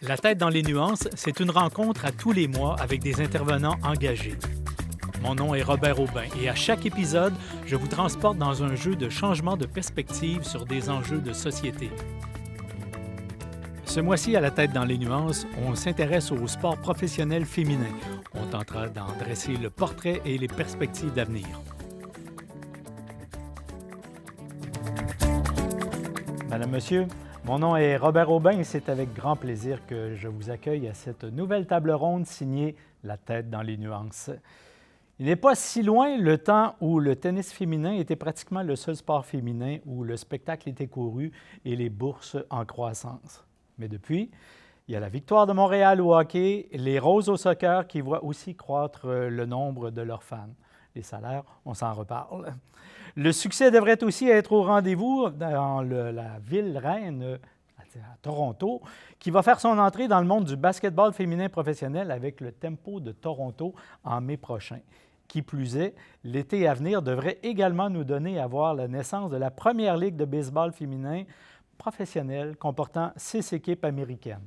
La tête dans les nuances, c'est une rencontre à tous les mois avec des intervenants engagés. Mon nom est Robert Aubin et à chaque épisode, je vous transporte dans un jeu de changement de perspective sur des enjeux de société. Ce mois-ci, à la tête dans les nuances, on s'intéresse au sport professionnel féminin. On tentera d'en dresser le portrait et les perspectives d'avenir. Madame, Monsieur, mon nom est Robert Aubin et c'est avec grand plaisir que je vous accueille à cette nouvelle table ronde signée La tête dans les nuances. Il n'est pas si loin le temps où le tennis féminin était pratiquement le seul sport féminin où le spectacle était couru et les bourses en croissance. Mais depuis, il y a la Victoire de Montréal au hockey, les Roses au soccer qui voient aussi croître le nombre de leurs fans. Les salaires, on s'en reparle. Le succès devrait aussi être au rendez-vous dans la ville reine, à Toronto, qui va faire son entrée dans le monde du basketball féminin professionnel avec le Tempo de Toronto en mai prochain. Qui plus est, l'été à venir devrait également nous donner à voir la naissance de la première ligue de baseball féminin professionnelle comportant 6 équipes américaines.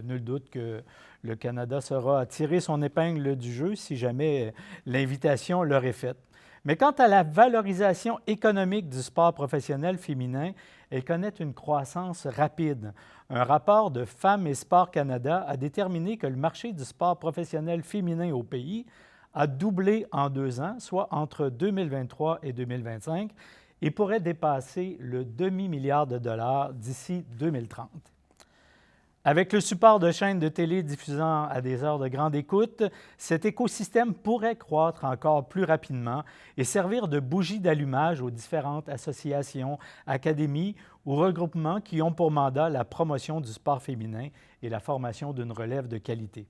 Nul doute que le Canada saura tirer son épingle du jeu si jamais l'invitation leur est faite. Mais quant à la valorisation économique du sport professionnel féminin, elle connaît une croissance rapide. Un rapport de Femmes et Sport Canada a déterminé que le marché du sport professionnel féminin au pays a doublé en 2 ans, soit entre 2023 et 2025, et pourrait dépasser le demi-milliard de dollars d'ici 2030. Avec le support de chaînes de télé diffusant à des heures de grande écoute, cet écosystème pourrait croître encore plus rapidement et servir de bougie d'allumage aux différentes associations, académies ou regroupements qui ont pour mandat la promotion du sport féminin et la formation d'une relève de qualité.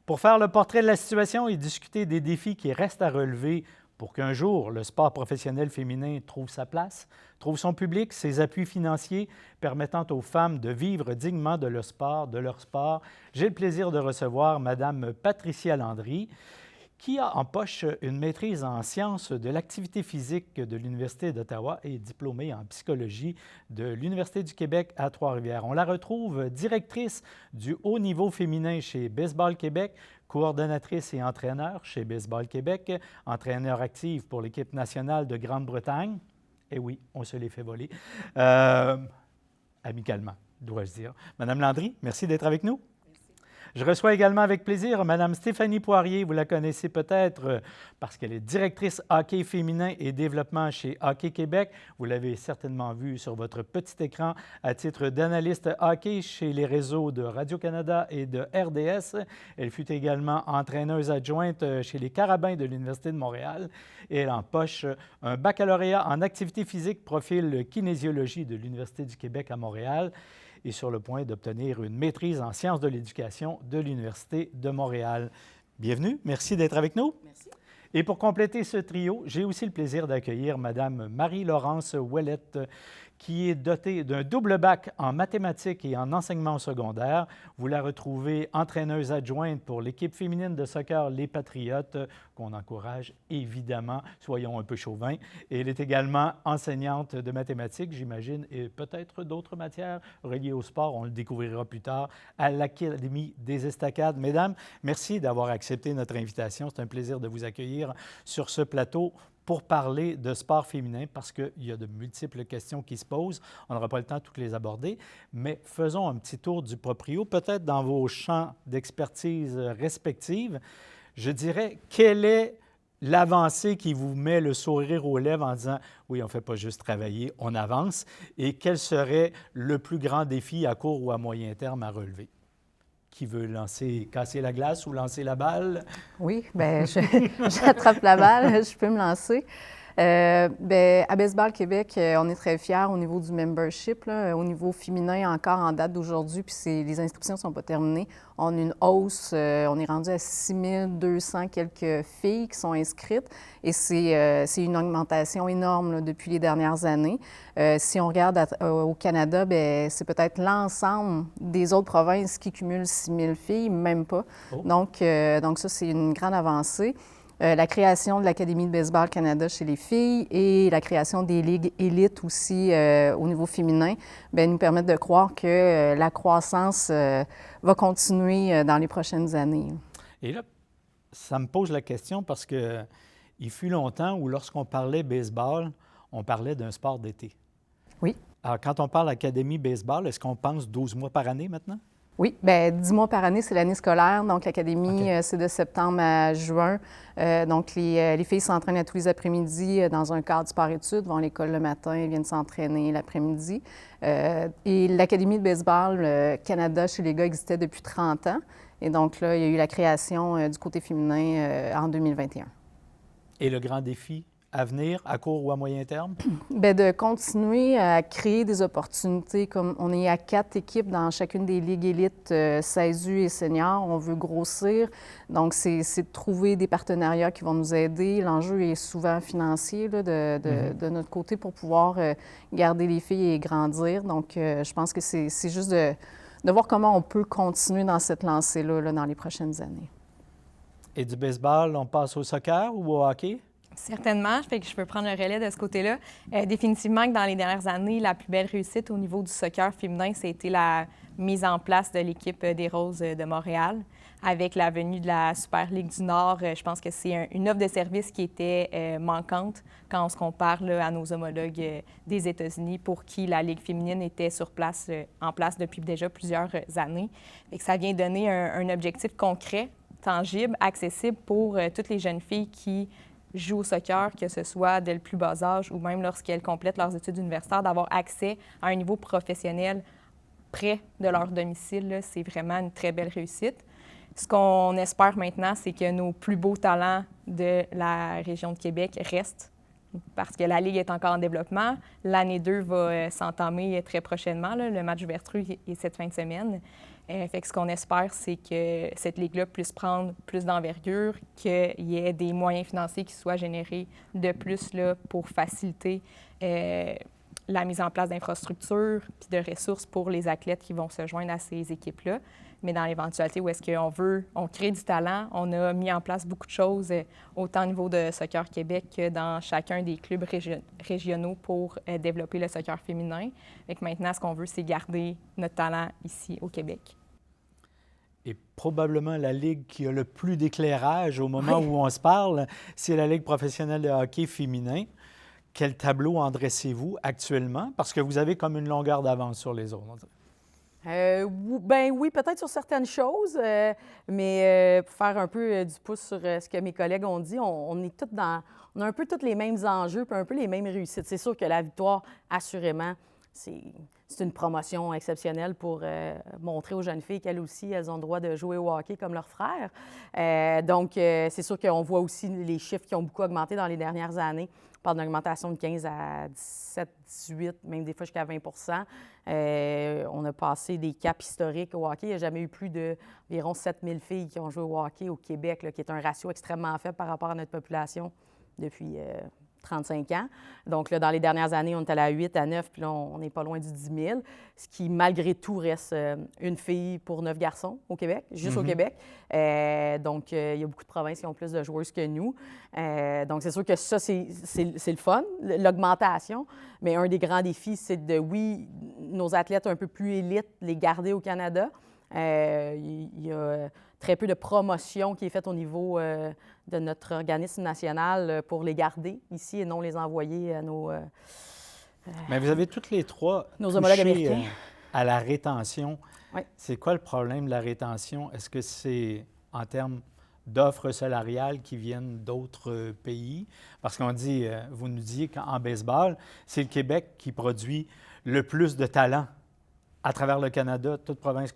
Pour faire le portrait de la situation et discuter des défis qui restent à relever pour qu'un jour le sport professionnel féminin trouve sa place, trouve son public, ses appuis financiers permettant aux femmes de vivre dignement de leur sport, j'ai le plaisir de recevoir Mme Patricia Landry, qui a en poche une maîtrise en sciences de l'activité physique de l'Université d'Ottawa et diplômée en psychologie de l'Université du Québec à Trois-Rivières. On la retrouve directrice du haut niveau féminin chez Baseball Québec, coordonnatrice et entraîneur chez Baseball Québec, entraîneur active pour l'équipe nationale de Grande-Bretagne. Et oui, on se les fait voler. Amicalement, dois-je dire. Madame Landry, merci d'être avec nous. Je reçois également avec plaisir Mme Stéphanie Poirier. Vous la connaissez peut-être parce qu'elle est directrice hockey féminin et développement chez Hockey Québec. Vous l'avez certainement vu sur votre petit écran à titre d'analyste hockey chez les réseaux de Radio-Canada et de RDS. Elle fut également entraîneuse adjointe chez les Carabins de l'Université de Montréal et elle empoche un baccalauréat en activité physique profil kinésiologie de l'Université du Québec à Montréal et sur le point d'obtenir une maîtrise en sciences de l'éducation de l'Université de Montréal. Bienvenue, merci d'être avec nous. Merci. Et pour compléter ce trio, j'ai aussi le plaisir d'accueillir Mme Marie-Laurence Ouellette, qui est dotée d'un double bac en mathématiques et en enseignement secondaire. Vous la retrouvez entraîneuse adjointe pour l'équipe féminine de soccer Les Patriotes, qu'on encourage évidemment, soyons un peu chauvins. Et elle est également enseignante de mathématiques, j'imagine, et peut-être d'autres matières reliées au sport. On le découvrira plus tard à l'Académie des Estacades. Mesdames, merci d'avoir accepté notre invitation. C'est un plaisir de vous accueillir sur ce plateau pour parler de sport féminin, parce qu'il y a de multiples questions qui se posent. On n'aura pas le temps de toutes les aborder, mais faisons un petit tour du proprio, peut-être dans vos champs d'expertise respectifs. Je dirais, quelle est l'avancée qui vous met le sourire aux lèvres en disant « Oui, on ne fait pas juste travailler, on avance », et quel serait le plus grand défi à court ou à moyen terme à relever? Qui veut casser la glace ou lancer la balle? Oui, bien, j'attrape la balle, je peux me lancer. Bien, à Baseball Québec, on est très fiers au niveau du membership, là, au niveau féminin encore en date d'aujourd'hui, puis les inscriptions ne sont pas terminées. On a une hausse, on est rendu à 6200 quelques filles qui sont inscrites et c'est une augmentation énorme là, depuis les dernières années. Si on regarde au Canada, bien, c'est peut-être l'ensemble des autres provinces qui cumulent 6000 filles, même pas. Oh. Donc ça, c'est une grande avancée. la création de l'Académie de baseball Canada chez les filles et la création des ligues élites aussi au niveau féminin nous permettent de croire que la croissance va continuer dans les prochaines années. Et là, ça me pose la question parce que il fut longtemps où lorsqu'on parlait baseball, on parlait d'un sport d'été. Oui. Alors, quand on parle Académie baseball, est-ce qu'on pense 12 mois par année maintenant? Oui, bien, 10 mois par année, c'est l'année scolaire. Donc, l'Académie, c'est de septembre à juin. Donc, les filles s'entraînent à tous les après-midi dans un cadre sport-études, vont à l'école le matin, elles viennent s'entraîner l'après-midi. Et l'Académie de baseball Canada chez les gars existait depuis 30 ans. Et donc, là, il y a eu la création du côté féminin en 2021. Et le grand défi à venir, à court ou à moyen terme? Bien, de continuer à créer des opportunités. Comme on est à 4 équipes dans chacune des ligues élites, 16U et seniors, on veut grossir. Donc, c'est de trouver des partenariats qui vont nous aider. L'enjeu est souvent financier là, de notre côté pour pouvoir garder les filles et grandir. Donc, je pense que c'est juste de voir comment on peut continuer dans cette lancée-là là, dans les prochaines années. Et du baseball, on passe au soccer ou au hockey? Certainement, fait que je peux prendre le relais de ce côté-là. Définitivement que dans les dernières années, la plus belle réussite au niveau du soccer féminin, c'était la mise en place de l'équipe des Roses de Montréal. Avec la venue de la Super Ligue du Nord, je pense que c'est une offre de service qui était manquante quand on se compare là, à nos homologues des États-Unis pour qui la Ligue féminine était en place depuis déjà plusieurs années. Et que ça vient donner un objectif concret, tangible, accessible pour toutes les jeunes filles qui jouent au soccer, que ce soit dès le plus bas âge ou même lorsqu'elles complètent leurs études universitaires, d'avoir accès à un niveau professionnel près de leur domicile. C'est vraiment une très belle réussite. Ce qu'on espère maintenant, c'est que nos plus beaux talents de la région de Québec restent parce que la Ligue est encore en développement. L'année 2 va s'entamer très prochainement. Là. Le match d'ouverture est cette fin de semaine. Fait que ce qu'on espère, c'est que cette Ligue-là puisse prendre plus d'envergure, qu'il y ait des moyens financiers qui soient générés de plus là, pour faciliter la mise en place d'infrastructures puis de ressources pour les athlètes qui vont se joindre à ces équipes-là. Mais dans l'éventualité où est-ce on crée du talent, on a mis en place beaucoup de choses, autant au niveau de Soccer Québec que dans chacun des clubs régionaux pour développer le soccer féminin. Fait que maintenant, ce qu'on veut, c'est garder notre talent ici au Québec. Et probablement la ligue qui a le plus d'éclairage au moment où on se parle, c'est la Ligue professionnelle de hockey féminin. Quel tableau en dressez-vous actuellement? Parce que vous avez comme une longueur d'avance sur les autres. Ben oui, peut-être sur certaines choses, mais pour faire un peu du pouce sur ce que mes collègues ont dit, on est toutes on a un peu tous les mêmes enjeux puis un peu les mêmes réussites. C'est sûr que la victoire, assurément, c'est une promotion exceptionnelle pour montrer aux jeunes filles qu'elles aussi, elles ont le droit de jouer au hockey comme leurs frères. Donc, c'est sûr qu'on voit aussi les chiffres qui ont beaucoup augmenté dans les dernières années. On parle d'une augmentation de 15 à 17, 18, même des fois jusqu'à 20 On a passé des caps historiques au hockey. Il n'y a jamais eu plus d'environ 7 000 filles qui ont joué au hockey au Québec, là, qui est un ratio extrêmement faible par rapport à notre population depuis 35 ans. Donc, là, dans les dernières années, on est allé à 8, à 9, puis là, on n'est pas loin du 10 000, ce qui, malgré tout, reste une fille pour 9 garçons au Québec, juste au Québec. Donc, il y a beaucoup de provinces qui ont plus de joueuses que nous. Donc, c'est sûr que ça, c'est le fun, l'augmentation, mais un des grands défis, c'est nos athlètes un peu plus élites, les garder au Canada. Il y a très peu de promotion qui est faite au niveau de notre organisme national pour les garder ici et non les envoyer à nos... Mais vous avez toutes les trois nos homologues touché américains. À la rétention. Oui. C'est quoi le problème de la rétention? Est-ce que c'est en termes d'offres salariales qui viennent d'autres pays? Parce qu'on dit, vous nous disiez qu'en baseball, c'est le Québec qui produit le plus de talents à travers le Canada, toute province.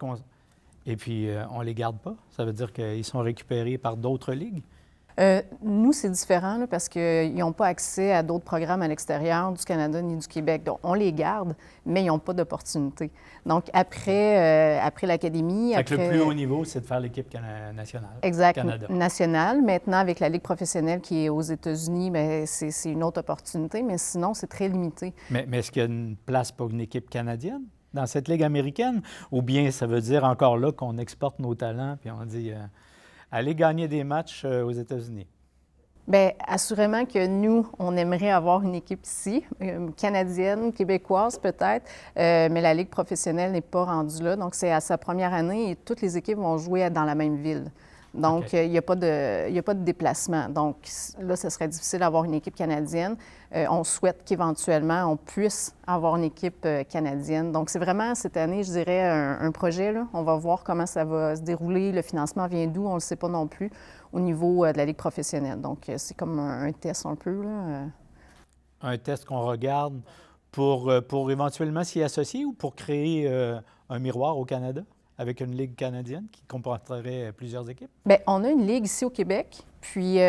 Et puis, on ne les garde pas. Ça veut dire qu'ils sont récupérés par d'autres ligues? Nous, c'est différent là, parce qu'ils n'ont pas accès à d'autres programmes à l'extérieur du Canada ni du Québec. Donc, on les garde, mais ils n'ont pas d'opportunité. Donc, après l'Académie... Le plus haut niveau, c'est de faire l'équipe nationale. Exact, Canada. Nationale. Maintenant, avec la Ligue professionnelle qui est aux États-Unis, bien, c'est une autre opportunité, mais sinon, c'est très limité. Mais est-ce qu'il y a une place pour une équipe canadienne dans cette Ligue américaine? Ou bien ça veut dire encore là qu'on exporte nos talents puis on dit allez gagner des matchs aux États-Unis? Bien, assurément que nous, on aimerait avoir une équipe ici, canadienne, québécoise peut-être, mais la Ligue professionnelle n'est pas rendue là. Donc, c'est à sa première année et toutes les équipes vont jouer dans la même ville. Donc, il n'y a pas de déplacement. Donc, là, ce serait difficile d'avoir une équipe canadienne. On souhaite qu'éventuellement, on puisse avoir une équipe canadienne. Donc, c'est vraiment, cette année, je dirais, un projet, là. On va voir comment ça va se dérouler. Le financement vient d'où, on ne le sait pas non plus, au niveau de la Ligue professionnelle. Donc, c'est comme un test un peu, là. Un test qu'on regarde pour éventuellement s'y associer ou pour créer un miroir au Canada avec une Ligue canadienne qui comporterait plusieurs équipes? Bien, on a une Ligue ici au Québec, puis, tu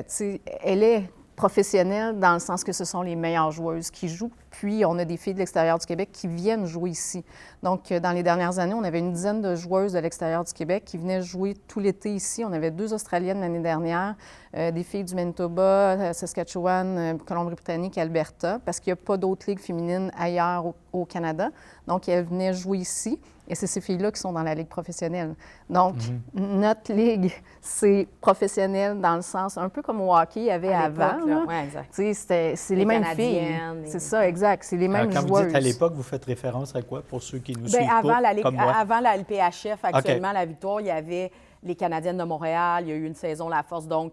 sais, elle est professionnelle dans le sens que ce sont les meilleures joueuses qui jouent. Puis, on a des filles de l'extérieur du Québec qui viennent jouer ici. Donc, dans les dernières années, on avait une dizaine de joueuses de l'extérieur du Québec qui venaient jouer tout l'été ici. On avait 2 Australiennes l'année dernière, des filles du Manitoba, Saskatchewan, Colombie-Britannique, Alberta, parce qu'il n'y a pas d'autres ligues féminines ailleurs au Canada. Donc, elles venaient jouer ici. Et c'est ces filles-là qui sont dans la Ligue professionnelle. Donc, notre Ligue, c'est professionnel dans le sens, un peu comme au hockey il y avait avant. Oui, exact. C'est les mêmes filles. C'est ça, exact. C'est les mêmes Quand joueuses. vous dites à l'époque, vous faites référence à quoi pour ceux qui nous Bien, suivent avant pas, la Ligue, comme moi? avant la LPHF, actuellement, la Victoire, il y avait les Canadiennes de Montréal, il y a eu une saison La Force, donc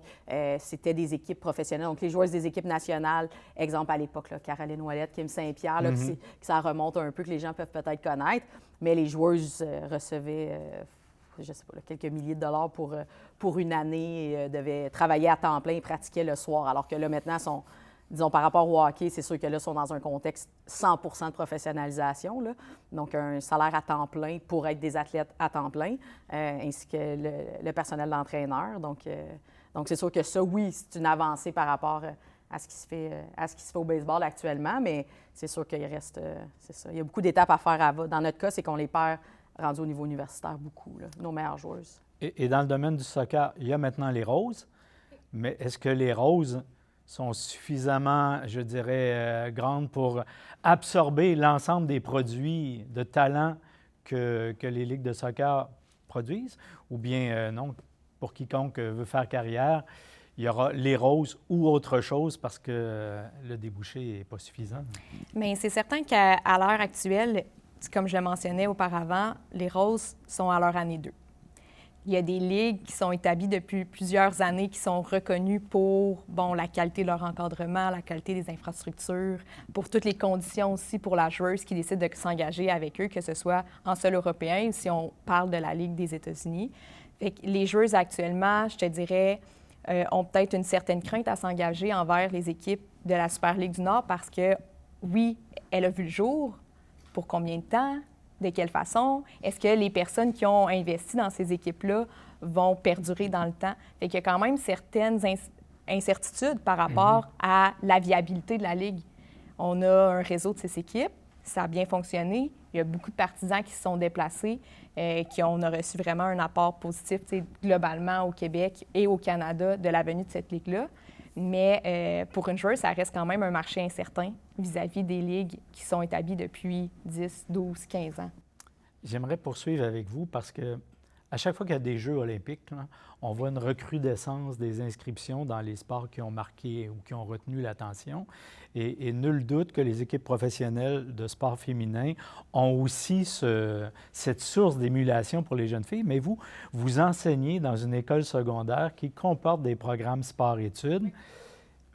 c'était des équipes professionnelles. Donc, les joueuses des équipes nationales, exemple à l'époque, là, Caroline Ouellette, Kim Saint-Pierre, là, que ça remonte un peu, que les gens peuvent peut-être connaître, mais les joueuses recevaient, je ne sais pas, là, quelques milliers de dollars pour une année et devaient travailler à temps plein et pratiquer le soir, alors que là, maintenant, disons, par rapport au hockey, c'est sûr que là, ils sont dans un contexte 100 de professionnalisation, là. Donc, un salaire à temps plein pour être des athlètes à temps plein, ainsi que le personnel d'entraîneur. Donc, c'est sûr que ça, oui, c'est une avancée par rapport à ce qui se fait au baseball actuellement, mais c'est sûr qu'il reste, c'est ça. Il y a beaucoup d'étapes à faire. Dans notre cas, c'est qu'on les perd rendus au niveau universitaire beaucoup, là, nos meilleures joueuses. Et dans le domaine du soccer, il y a maintenant les Roses, mais est-ce que les Roses sont suffisamment, je dirais, grandes pour absorber l'ensemble des produits de talent que les ligues de soccer produisent? Ou bien non, pour quiconque veut faire carrière, il y aura les Roses ou autre chose parce que le débouché n'est pas suffisant? Bien, c'est certain qu'à l'heure actuelle, comme je le mentionnais auparavant, les Roses sont à leur année 2. Il y a des ligues qui sont établies depuis plusieurs années, qui sont reconnues pour, la qualité de leur encadrement, la qualité des infrastructures, pour toutes les conditions aussi pour la joueuse qui décide de s'engager avec eux, que ce soit en sol européen ou si on parle de la Ligue des États-Unis. Fait que les joueuses actuellement, je te dirais, ont peut-être une certaine crainte à s'engager envers les équipes de la Super Ligue du Nord parce que, oui, elle a vu le jour. Pour combien de temps? De quelle façon? Est-ce que les personnes qui ont investi dans ces équipes-là vont perdurer dans le temps? Fait qu'il y a quand même certaines incertitudes par rapport à la viabilité de la Ligue. On a un réseau de ces équipes, ça a bien fonctionné. Il y a beaucoup de partisans qui se sont déplacés, on a reçu vraiment un apport positif globalement au Québec et au Canada de la venue de cette Ligue-là. Mais pour une joueuse, ça reste quand même un marché incertain vis-à-vis des ligues qui sont établies depuis 10, 12, 15 ans. J'aimerais poursuivre avec vous parce que à chaque fois qu'il y a des Jeux olympiques, là, on voit une recrudescence des inscriptions dans les sports qui ont marqué ou qui ont retenu l'attention. Et nul doute que les équipes professionnelles de sport féminin ont aussi cette source d'émulation pour les jeunes filles. Mais vous enseignez dans une école secondaire qui comporte des programmes sport-études.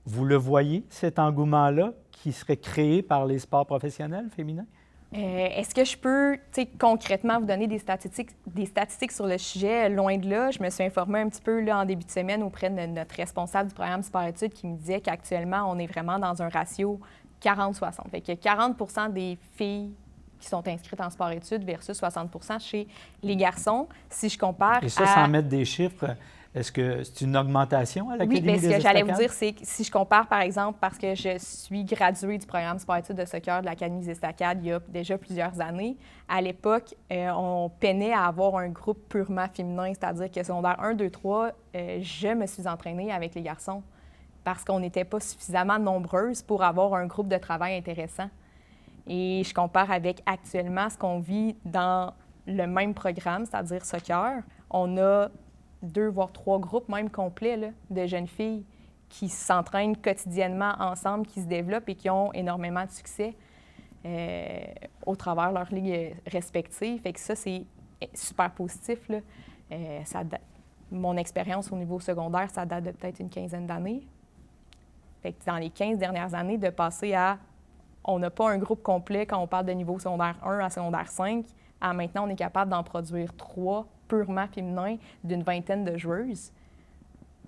Vous le voyez, cet engouement-là qui serait créé par les sports professionnels féminins? Est-ce que je peux concrètement vous donner des statistiques sur le sujet? Loin de là, je me suis informée un petit peu là, en début de semaine auprès de notre responsable du programme Sport-études qui me disait qu'actuellement, on est vraiment dans un ratio 40-60. Fait que 40 des filles qui sont inscrites en sport-études versus 60 chez les garçons. Si je compare Et ça, sans mettre des chiffres, est-ce que c'est une augmentation à l'Académie des Estacades? Oui, bien, ce que j'allais vous dire, c'est que si je compare, par exemple, parce que je suis graduée du programme sport-études de soccer de l'Académie des Estacades il y a déjà plusieurs années, à l'époque, on peinait à avoir un groupe purement féminin, c'est-à-dire que secondaire 1, 2, 3, je me suis entraînée avec les garçons parce qu'on n'était pas suffisamment nombreuses pour avoir un groupe de travail intéressant. Et je compare avec actuellement ce qu'on vit dans le même programme, c'est-à-dire soccer. On a 2 voire 3 groupes même complets là, de jeunes filles qui s'entraînent quotidiennement ensemble, qui se développent et qui ont énormément de succès au travers de leurs ligues respectives. Fait que ça, c'est super positif, là. Mon expérience au niveau secondaire, ça date de peut-être une quinzaine d'années. Fait que dans les 15 dernières années, de passer à on n'a pas un groupe complet quand on parle de niveau secondaire 1 à secondaire 5, à maintenant, on est capable d'en produire 3 purement féminins d'une vingtaine de joueuses.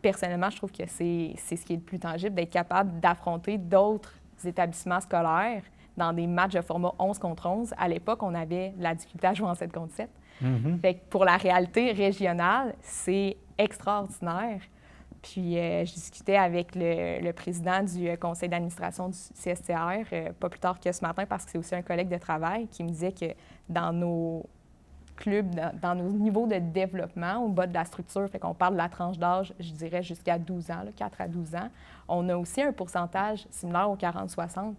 Personnellement, je trouve que c'est ce qui est le plus tangible, d'être capable d'affronter d'autres établissements scolaires dans des matchs de format 11 contre 11. À l'époque, on avait la difficulté à jouer en 7 contre 7. Fait que pour la réalité régionale, c'est extraordinaire. Puis, je discutais avec le président du conseil d'administration du CSTR, pas plus tard que ce matin, parce que c'est aussi un collègue de travail, qui me disait que dans nos clubs, dans nos niveaux de développement, au bas de la structure, fait qu'on parle de la tranche d'âge, je dirais jusqu'à 12 ans, là, 4 à 12 ans, on a aussi un pourcentage similaire au 40-60,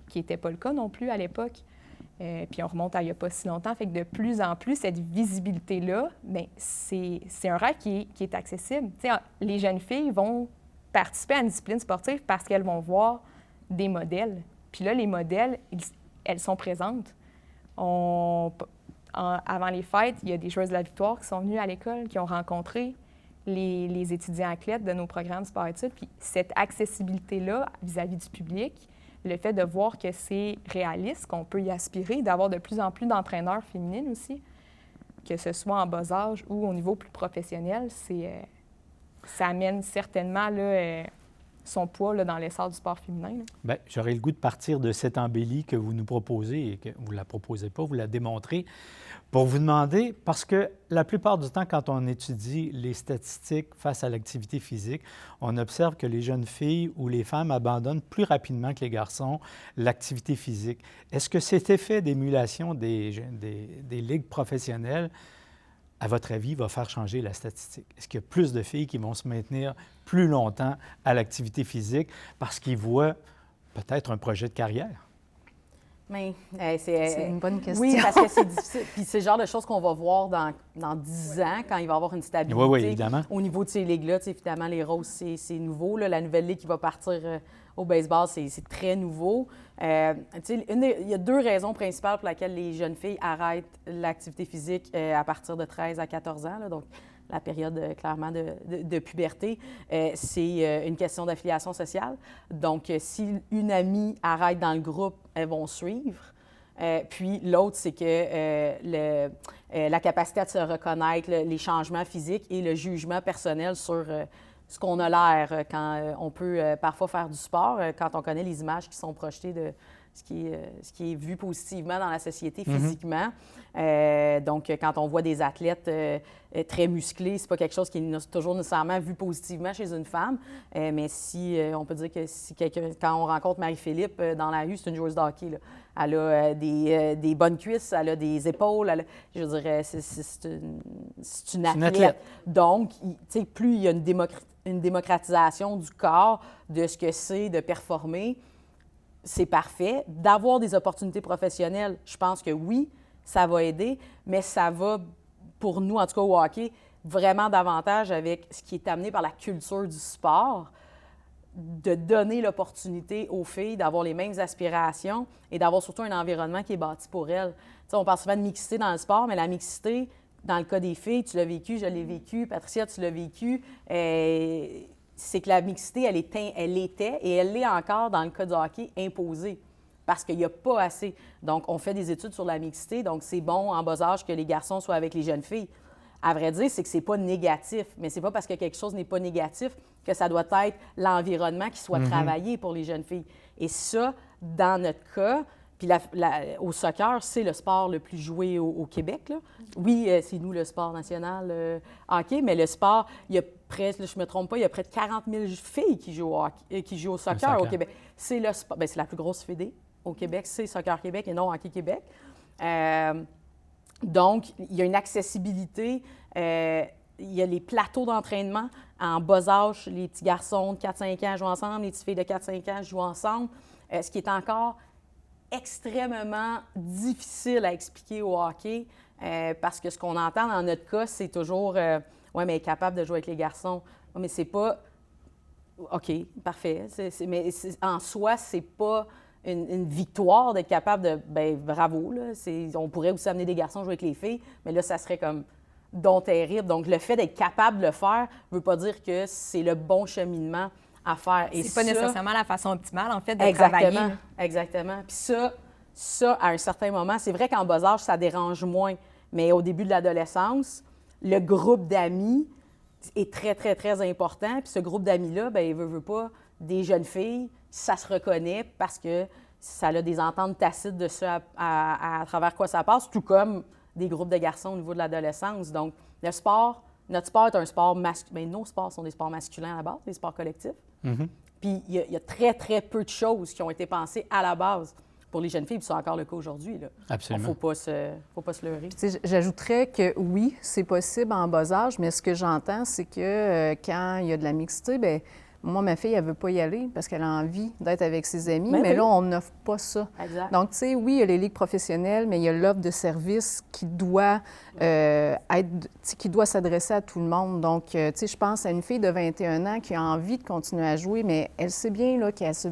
qui n'était pas le cas non plus à l'époque. Puis on remonte à il n'y a pas si longtemps. Fait que de plus en plus, cette visibilité-là, bien, c'est un rêve qui est accessible. Tu sais, les jeunes filles vont participer à une discipline sportive parce qu'elles vont voir des modèles. Puis là, les modèles, elles sont présentes. Avant les fêtes, il y a des joueuses de la Victoire qui sont venues à l'école, qui ont rencontré les étudiants athlètes de nos programmes sport-études. Puis cette accessibilité-là vis-à-vis du public, le fait de voir que c'est réaliste, qu'on peut y aspirer, d'avoir de plus en plus d'entraîneurs féminines aussi, que ce soit en bas âge ou au niveau plus professionnel, ça amène certainement là, son poids là, dans l'essor du sport féminin. Bien, j'aurais le goût de partir de cette embellie que vous nous proposez et que vous ne la proposez pas, vous la démontrez, pour vous demander, parce que la plupart du temps, quand on étudie les statistiques face à l'activité physique, on observe que les jeunes filles ou les femmes abandonnent plus rapidement que les garçons l'activité physique. Est-ce que cet effet d'émulation des ligues professionnelles, à votre avis, va faire changer la statistique? Est-ce qu'il y a plus de filles qui vont se maintenir plus longtemps à l'activité physique parce qu'ils voient peut-être un projet de carrière? Mais C'est une bonne question. Oui, parce que c'est difficile. Puis c'est le genre de choses qu'on va voir dans 10 ans, quand il va y avoir une stabilité. Oui, évidemment. Au niveau de ces ligues-là, évidemment, les Roses, c'est nouveau. Là. La nouvelle ligue qui va partir au baseball, c'est très nouveau. Il y a 2 raisons principales pour lesquelles les jeunes filles arrêtent l'activité physique à partir de 13 à 14 ans. Là, donc, la période, clairement, de puberté, c'est une question d'affiliation sociale. Donc, si une amie arrête dans le groupe, elles vont suivre. Puis l'autre, c'est que la capacité à se reconnaître, les changements physiques et le jugement personnel sur ce qu'on a l'air quand on peut parfois faire du sport, quand on connaît les images qui sont projetées de ce qui est vu positivement dans la société physiquement. Donc, quand on voit des athlètes très musclés, c'est pas quelque chose qui est toujours nécessairement vu positivement chez une femme. Mais si on peut dire que si quand on rencontre Marie-Philippe dans la rue, c'est une joueuse de hockey, là. Elle a des bonnes cuisses, elle a des épaules. Je veux dire, c'est une athlète. Donc, plus il y a une démocratisation du corps, de ce que c'est de performer, c'est parfait. D'avoir des opportunités professionnelles, je pense que oui, ça va aider, mais ça va, pour nous, en tout cas au hockey, vraiment davantage avec ce qui est amené par la culture du sport, de donner l'opportunité aux filles d'avoir les mêmes aspirations et d'avoir surtout un environnement qui est bâti pour elles. T'sais, on parle souvent de mixité dans le sport, mais la mixité, dans le cas des filles, tu l'as vécu, je l'ai vécu, Patricia, tu l'as vécu, c'est que la mixité, elle était et elle l'est encore dans le cas du hockey imposée parce qu'il n'y a pas assez. Donc, on fait des études sur la mixité, donc c'est bon en bas âge que les garçons soient avec les jeunes filles. À vrai dire, c'est que c'est pas négatif, mais c'est pas parce que quelque chose n'est pas négatif que ça doit être l'environnement qui soit travaillé pour les jeunes filles. Et ça, dans notre cas, puis au soccer, c'est le sport le plus joué au Québec, là. Oui, c'est nous le sport national hockey, mais le sport, il y a près, je ne me trompe pas, il y a près de 40 000 filles qui jouent au soccer au Québec. C'est le sport, bien, c'est la plus grosse fédé au Québec, c'est Soccer Québec et non Hockey Québec. Donc, il y a une accessibilité, il y a les plateaux d'entraînement en bas âge, les petits garçons de 4-5 ans jouent ensemble, les petites filles de 4-5 ans jouent ensemble, ce qui est encore extrêmement difficile à expliquer au hockey parce que ce qu'on entend dans notre cas, c'est toujours « ouais, mais elle est capable de jouer avec les garçons ». Mais c'est pas OK, parfait. Mais en soi, c'est pas une victoire d'être capable de... Bien, bravo, là. On pourrait aussi amener des garçons jouer avec les filles, mais là, ça serait comme don terrible. Donc, le fait d'être capable de le faire ne veut pas dire que c'est le bon cheminement à faire. Et c'est pas nécessairement la façon optimale, en fait, de exactement, travailler. Là. Exactement. Puis ça, à un certain moment, c'est vrai qu'en bas âge, ça dérange moins, mais au début de l'adolescence, le groupe d'amis est très, très, très important. Puis ce groupe d'amis-là, bien, il veut pas, des jeunes filles, ça se reconnaît parce que ça a des ententes tacites de ça à travers quoi ça passe, tout comme des groupes de garçons au niveau de l'adolescence. Donc, notre sport est un sport masculin. Bien, nos sports sont des sports masculins à la base, des sports collectifs. Mm-hmm. Puis il y a très, très peu de choses qui ont été pensées à la base pour les jeunes filles, puis c'est encore le cas aujourd'hui. Là. Absolument. Il ne faut pas se leurrer. J'ajouterais que oui, c'est possible en bas âge, mais ce que j'entends, c'est que quand il y a de la mixité, bien, moi, ma fille, elle ne veut pas y aller parce qu'elle a envie d'être avec ses amis, mais oui. Là, on n'offre pas ça. Exact. Donc, tu sais, oui, il y a les ligues professionnelles, mais il y a l'offre de service qui doit qui doit s'adresser à tout le monde. Donc, tu sais, je pense à une fille de 21 ans qui a envie de continuer à jouer, mais elle sait bien là, qu'elle ne se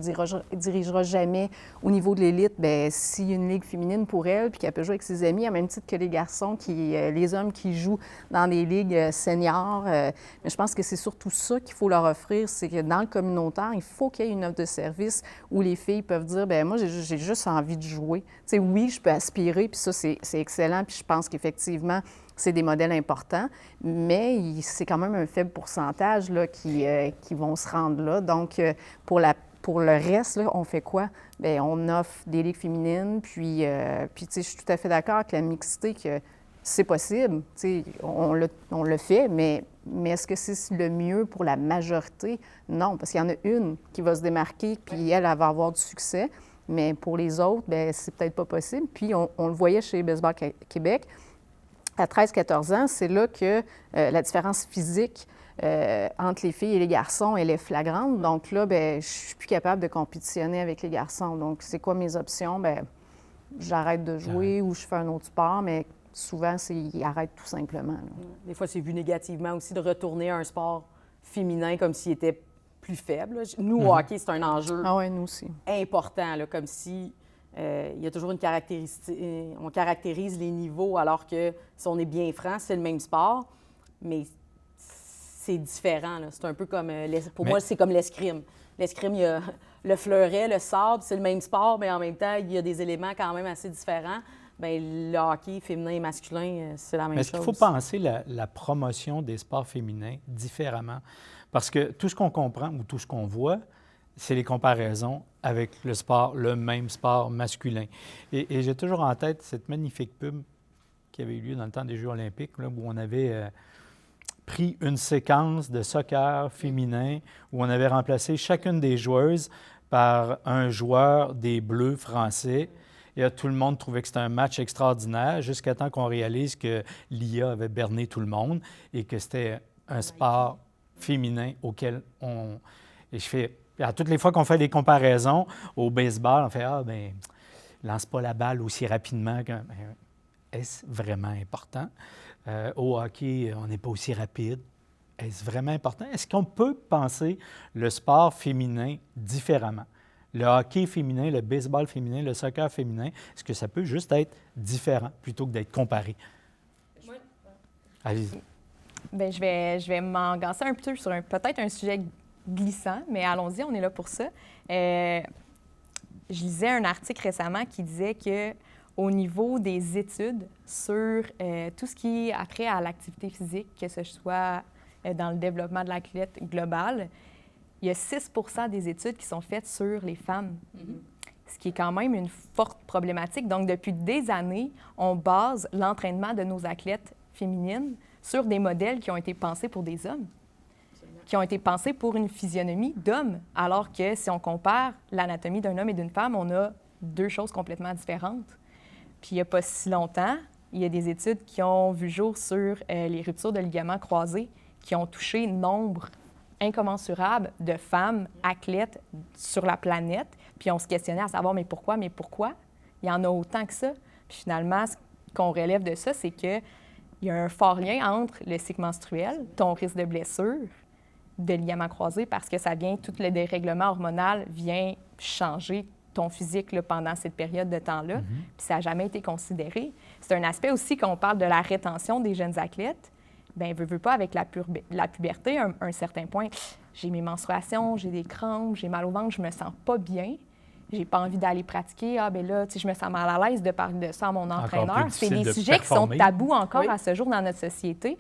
dirigera jamais au niveau de l'élite. Bien, s'il y a une ligue féminine pour elle, puis qu'elle peut jouer avec ses amis, à même titre que les garçons, les hommes qui jouent dans des ligues seniors. Mais je pense que c'est surtout ça qu'il faut leur offrir, c'est que dans le communautaire, il faut qu'il y ait une offre de service où les filles peuvent dire, bien, moi, j'ai juste envie de jouer. Tu sais, oui, je peux aspirer, puis ça, c'est excellent, puis je pense qu'effectivement, c'est des modèles importants, mais c'est quand même un faible pourcentage là, qui vont se rendre là. Donc, pour le reste, là, on fait quoi? Bien, on offre des ligues féminines, puis tu sais, je suis tout à fait d'accord avec la mixité que c'est possible. Tu sais, on le fait, mais est-ce que c'est le mieux pour la majorité? Non, parce qu'il y en a une qui va se démarquer, puis elle va avoir du succès, mais pour les autres, bien, c'est peut-être pas possible. Puis, on le voyait chez Baseball Québec. À 13-14 ans, c'est là que la différence physique entre les filles et les garçons, elle est flagrante. Donc là, bien, je suis plus capable de compétitionner avec les garçons. Donc, c'est quoi mes options? Bien, j'arrête de jouer ou je fais un autre sport, mais souvent, ils arrêtent tout simplement. Là. Des fois, c'est vu négativement aussi de retourner à un sport féminin comme s'il était plus faible. Nous, au hockey, c'est un enjeu Ah ouais, nous aussi. important, là, comme si... il y a toujours une caractéristique. On caractérise les niveaux, alors que si on est bien franc, c'est le même sport, mais c'est différent. Là. C'est un peu comme. Pour moi, c'est comme l'escrime. L'escrime, il y a le fleuret, le sable, c'est le même sport, mais en même temps, il y a des éléments quand même assez différents. Bien, le hockey féminin et masculin, c'est la même chose. Mais est-ce qu'il faut penser la promotion des sports féminins différemment? Parce que tout ce qu'on comprend ou tout ce qu'on voit, c'est les comparaisons avec le même sport masculin. Et j'ai toujours en tête cette magnifique pub qui avait eu lieu dans le temps des Jeux olympiques, là, où on avait pris une séquence de soccer féminin, où on avait remplacé chacune des joueuses par un joueur des Bleus français. Et là, tout le monde trouvait que c'était un match extraordinaire, jusqu'à temps qu'on réalise que l'IA avait berné tout le monde et que c'était un sport féminin auquel on... Et je fais... À toutes les fois qu'on fait des comparaisons au baseball, on fait « Ah, bien, lance pas la balle aussi rapidement. » Est-ce vraiment important? Au hockey, on n'est pas aussi rapide. Est-ce vraiment important? Est-ce qu'on peut penser le sport féminin différemment? Le hockey féminin, le baseball féminin, le soccer féminin, est-ce que ça peut juste être différent plutôt que d'être comparé? Oui. Allez-y. Bien, je vais m'engasser un peu sur peut-être un sujet glissant, mais allons-y, on est là pour ça. Je lisais un article récemment qui disait que au niveau des études sur tout ce qui est après à l'activité physique, que ce soit dans le développement de l'athlète global, il y a 6 % des études qui sont faites sur les femmes, ce qui est quand même une forte problématique. Donc, depuis des années, on base l'entraînement de nos athlètes féminines sur des modèles qui ont été pensés pour des hommes, qui ont été pensés pour une physionomie d'homme, alors que si on compare l'anatomie d'un homme et d'une femme, on a deux choses complètement différentes. Puis il n'y a pas si longtemps, il y a des études qui ont vu jour sur les ruptures de ligaments croisés qui ont touché nombre incommensurable de femmes athlètes sur la planète. Puis on se questionnait à savoir, mais pourquoi? Il y en a autant que ça. Puis finalement, ce qu'on relève de ça, c'est qu'il y a un fort lien entre le cycle menstruel, ton risque de blessure, de ligaments croisés parce que ça vient, tout le dérèglement hormonal vient changer ton physique là, pendant cette période de temps-là. Puis ça n'a jamais été considéré. C'est un aspect aussi qu'on parle de la rétention des jeunes athlètes. Bien, veux pas, avec la puberté, un certain point, j'ai mes menstruations, j'ai des crampes, j'ai mal au ventre, je me sens pas bien. J'ai pas envie d'aller pratiquer. Ah, bien là, tu sais, je me sens mal à l'aise de parler de ça à mon entraîneur. C'est des sujets qui sont tabous encore à ce jour dans notre société.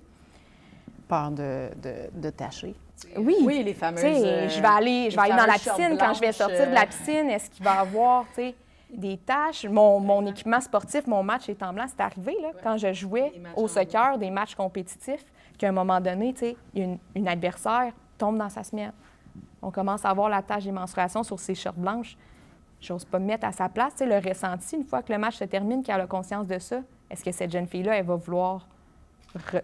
Peur de tâcher. Oui, les fameuses... je vais aller dans la piscine. Quand je vais sortir de la piscine, est-ce qu'il va y avoir des taches? Mon équipement sportif, mon match est en blanc. C'est arrivé là, quand je jouais au soccer, des matchs compétitifs, qu'à un moment donné, une adversaire tombe dans sa semelle. On commence à voir la tache des menstruations sur ses shorts blanches. J'ose pas me mettre à sa place. Le ressenti, une fois que le match se termine, qu'elle a conscience de ça, est-ce que cette jeune fille-là, elle va vouloir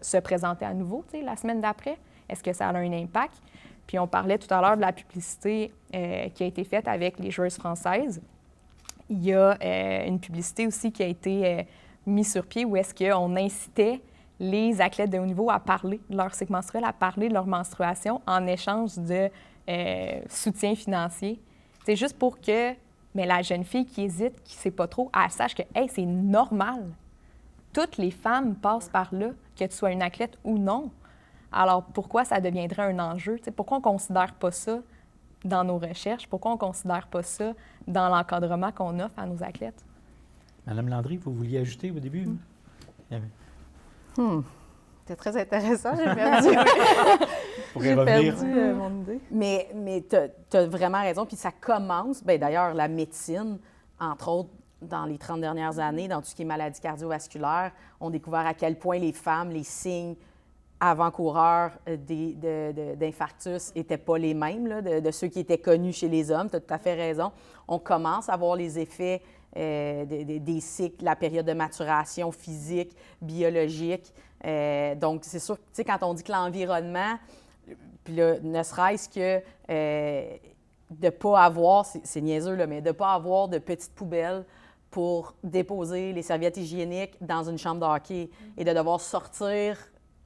se présenter à nouveau la semaine d'après? Est-ce que ça a un impact? Puis on parlait tout à l'heure de la publicité qui a été faite avec les joueuses françaises. Il y a une publicité aussi qui a été mise sur pied où est-ce qu'on incitait les athlètes de haut niveau à parler de leur cycle menstruel, à parler de leur menstruation en échange de soutien financier. C'est juste pour que la jeune fille qui hésite, qui ne sait pas trop, elle sache que hey, c'est normal. Toutes les femmes passent par là, que tu sois une athlète ou non. Alors, pourquoi ça deviendrait un enjeu? T'sais, pourquoi on ne considère pas ça dans nos recherches? Pourquoi on ne considère pas ça dans l'encadrement qu'on offre à nos athlètes? Madame Landry, vous vouliez ajouter au début? C'était très intéressant, j'ai perdu. J'ai perdu mon idée. Mais tu as vraiment raison, puis ça commence. Bien, d'ailleurs, la médecine, entre autres, dans les 30 dernières années, dans tout ce qui est maladies cardiovasculaires, ont découvert à quel point les femmes, les signes avant-coureurs d'infarctus n'étaient pas les mêmes là, de ceux qui étaient connus chez les hommes. Tu as tout à fait raison. On commence à voir les effets des cycles, la période de maturation physique, biologique. Donc, c'est sûr que, quand on dit que l'environnement, puis là, ne serait-ce que de ne pas avoir, c'est niaiseux, là, mais de ne pas avoir de petites poubelles pour déposer les serviettes hygiéniques dans une chambre de hockey et de devoir sortir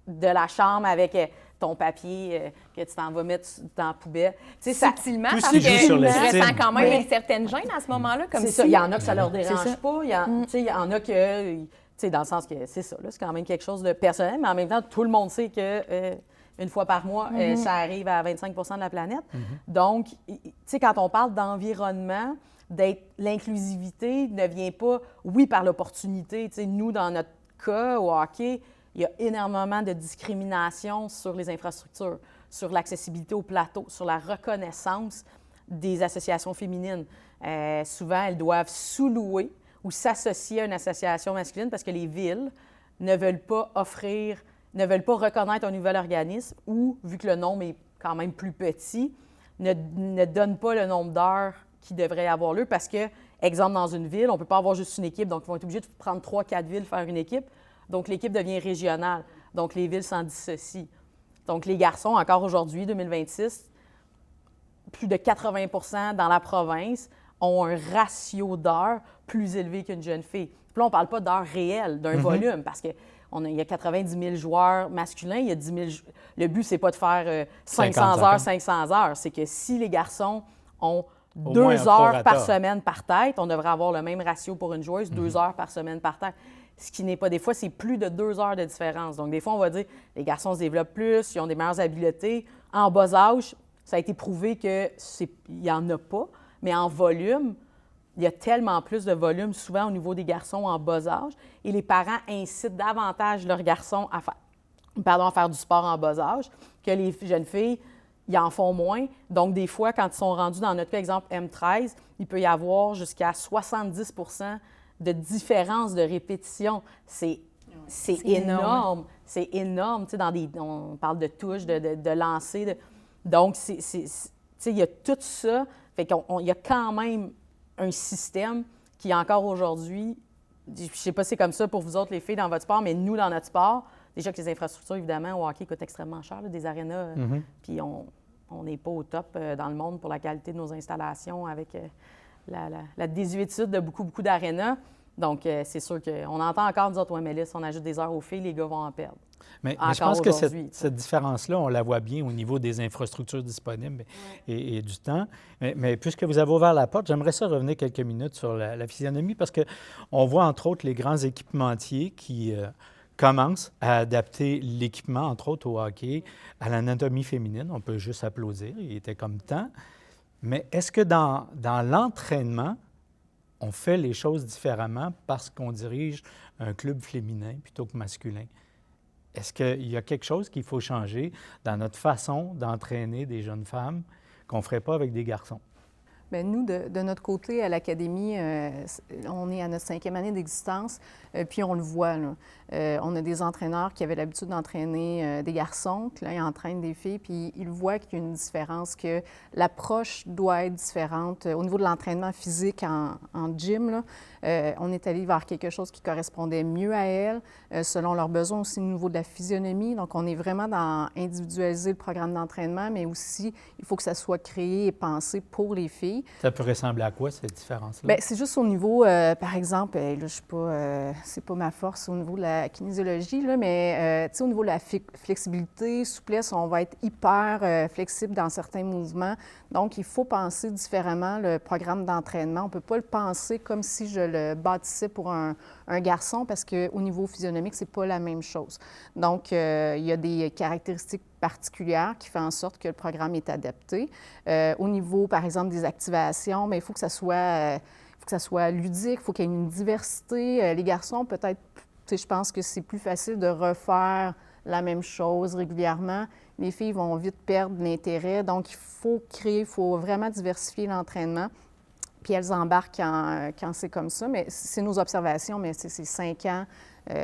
de la chambre avec ton papier que tu t'en vas mettre dans la poubelle. Subtilement, parce que tu ressens quand même une certaine gêne à ce moment-là. C'est ça. Il y en a que ça leur dérange pas. Il y en a que, dans le sens que c'est ça, là, c'est quand même quelque chose de personnel, mais en même temps, tout le monde sait que une fois par mois, ça arrive à 25 % de la planète. Donc, quand on parle d'environnement, l'inclusivité ne vient pas, oui, par l'opportunité. Nous, dans notre cas, au hockey, il y a énormément de discrimination sur les infrastructures, sur l'accessibilité au plateau, sur la reconnaissance des associations féminines. Souvent, elles doivent sous-louer ou s'associer à une association masculine parce que les villes ne veulent pas reconnaître un nouvel organisme ou, vu que le nombre est quand même plus petit, ne donnent pas le nombre d'heures qui devrait avoir lieu parce que, exemple, dans une ville, on ne peut pas avoir juste une équipe, donc ils vont être obligés de prendre 3-4 villes faire une équipe. Donc, l'équipe devient régionale. Donc, les villes s'en dissocient. Donc, les garçons, encore aujourd'hui, 2026, plus de 80 % dans la province ont un ratio d'heures plus élevé qu'une jeune fille. Puis là, on ne parle pas d'heures réelles, d'un volume, parce qu'il y a 90 000 joueurs masculins, il y a 10 000... Le but, c'est pas de faire 500 heures, 500 heures. C'est que si les garçons ont 2 heures par semaine par tête, on devrait avoir le même ratio pour une joueuse, 2 heures par semaine par tête. Ce qui n'est pas des fois, c'est plus de 2 heures de différence. Donc, des fois, on va dire les garçons se développent plus, ils ont des meilleures habiletés. En bas âge, ça a été prouvé qu'il n'y en a pas, mais en volume, il y a tellement plus de volume souvent au niveau des garçons en bas âge. Et les parents incitent davantage leurs garçons à faire du sport en bas âge que les jeunes filles, ils en font moins. Donc, des fois, quand ils sont rendus, dans notre cas, exemple M13, il peut y avoir jusqu'à 70 % de différence de répétition. C'est énorme. C'est énorme. On parle de touches, de lancer. Donc, il y a tout ça. Fait qu'il y a quand même un système qui, encore aujourd'hui, je ne sais pas si c'est comme ça pour vous autres, les filles, dans votre sport, mais nous, dans notre sport, déjà que les infrastructures, évidemment, au hockey coûtent extrêmement cher, là, des arénas, puis on n'est pas au top dans le monde pour la qualité de nos installations avec la désuétude de beaucoup d'arénas. Donc, c'est sûr qu'on entend encore, nous autres, ouais, mais là, si on ajoute des heures aux filles, les gars vont en perdre. Mais je encore pense que aujourd'hui. cette différence-là, on la voit bien au niveau des infrastructures disponibles et du temps. Mais puisque vous avez ouvert la porte, j'aimerais ça revenir quelques minutes sur la physionomie parce qu'on voit entre autres les grands équipementiers qui commencent à adapter l'équipement, entre autres au hockey, à l'anatomie féminine. On peut juste applaudir, il était comme temps. Mais est-ce que dans l'entraînement, on fait les choses différemment parce qu'on dirige un club féminin plutôt que masculin? Est-ce qu'il y a quelque chose qu'il faut changer dans notre façon d'entraîner des jeunes femmes qu'on ne ferait pas avec des garçons? Bien, nous, de notre côté, à l'Académie, on est à notre 5e année d'existence, puis on le voit, là. On a des entraîneurs qui avaient l'habitude d'entraîner des garçons, puis là, ils entraînent des filles, puis ils voient qu'il y a une différence, que l'approche doit être différente. Au niveau de l'entraînement physique en gym, là, on est allé vers quelque chose qui correspondait mieux à elles, selon leurs besoins aussi au niveau de la physionomie. Donc, on est vraiment dans individualiser le programme d'entraînement, mais aussi, il faut que ça soit créé et pensé pour les filles. Ça peut ressembler à quoi, cette différence-là? Bien, c'est juste au niveau, par exemple, là, je suis pas, c'est pas ma force au niveau de la kinésiologie, là, mais tu sais, au niveau de la flexibilité, souplesse, on va être hyper flexible dans certains mouvements. Donc, il faut penser différemment le programme d'entraînement. On ne peut pas le penser comme si je le bâtissais pour un garçon parce qu'au niveau physionomique, c'est pas la même chose. Donc, il y a des caractéristiques particulières qui font en sorte que le programme est adapté. Au niveau, par exemple, des activations, mais il faut que ça soit ludique, il faut qu'il y ait une diversité. Les garçons, peut-être, je pense que c'est plus facile de refaire la même chose régulièrement. Les filles vont vite perdre l'intérêt. Donc, il faut vraiment diversifier l'entraînement. Puis elles embarquent quand c'est comme ça. Mais c'est nos observations, mais c'est 5 ans.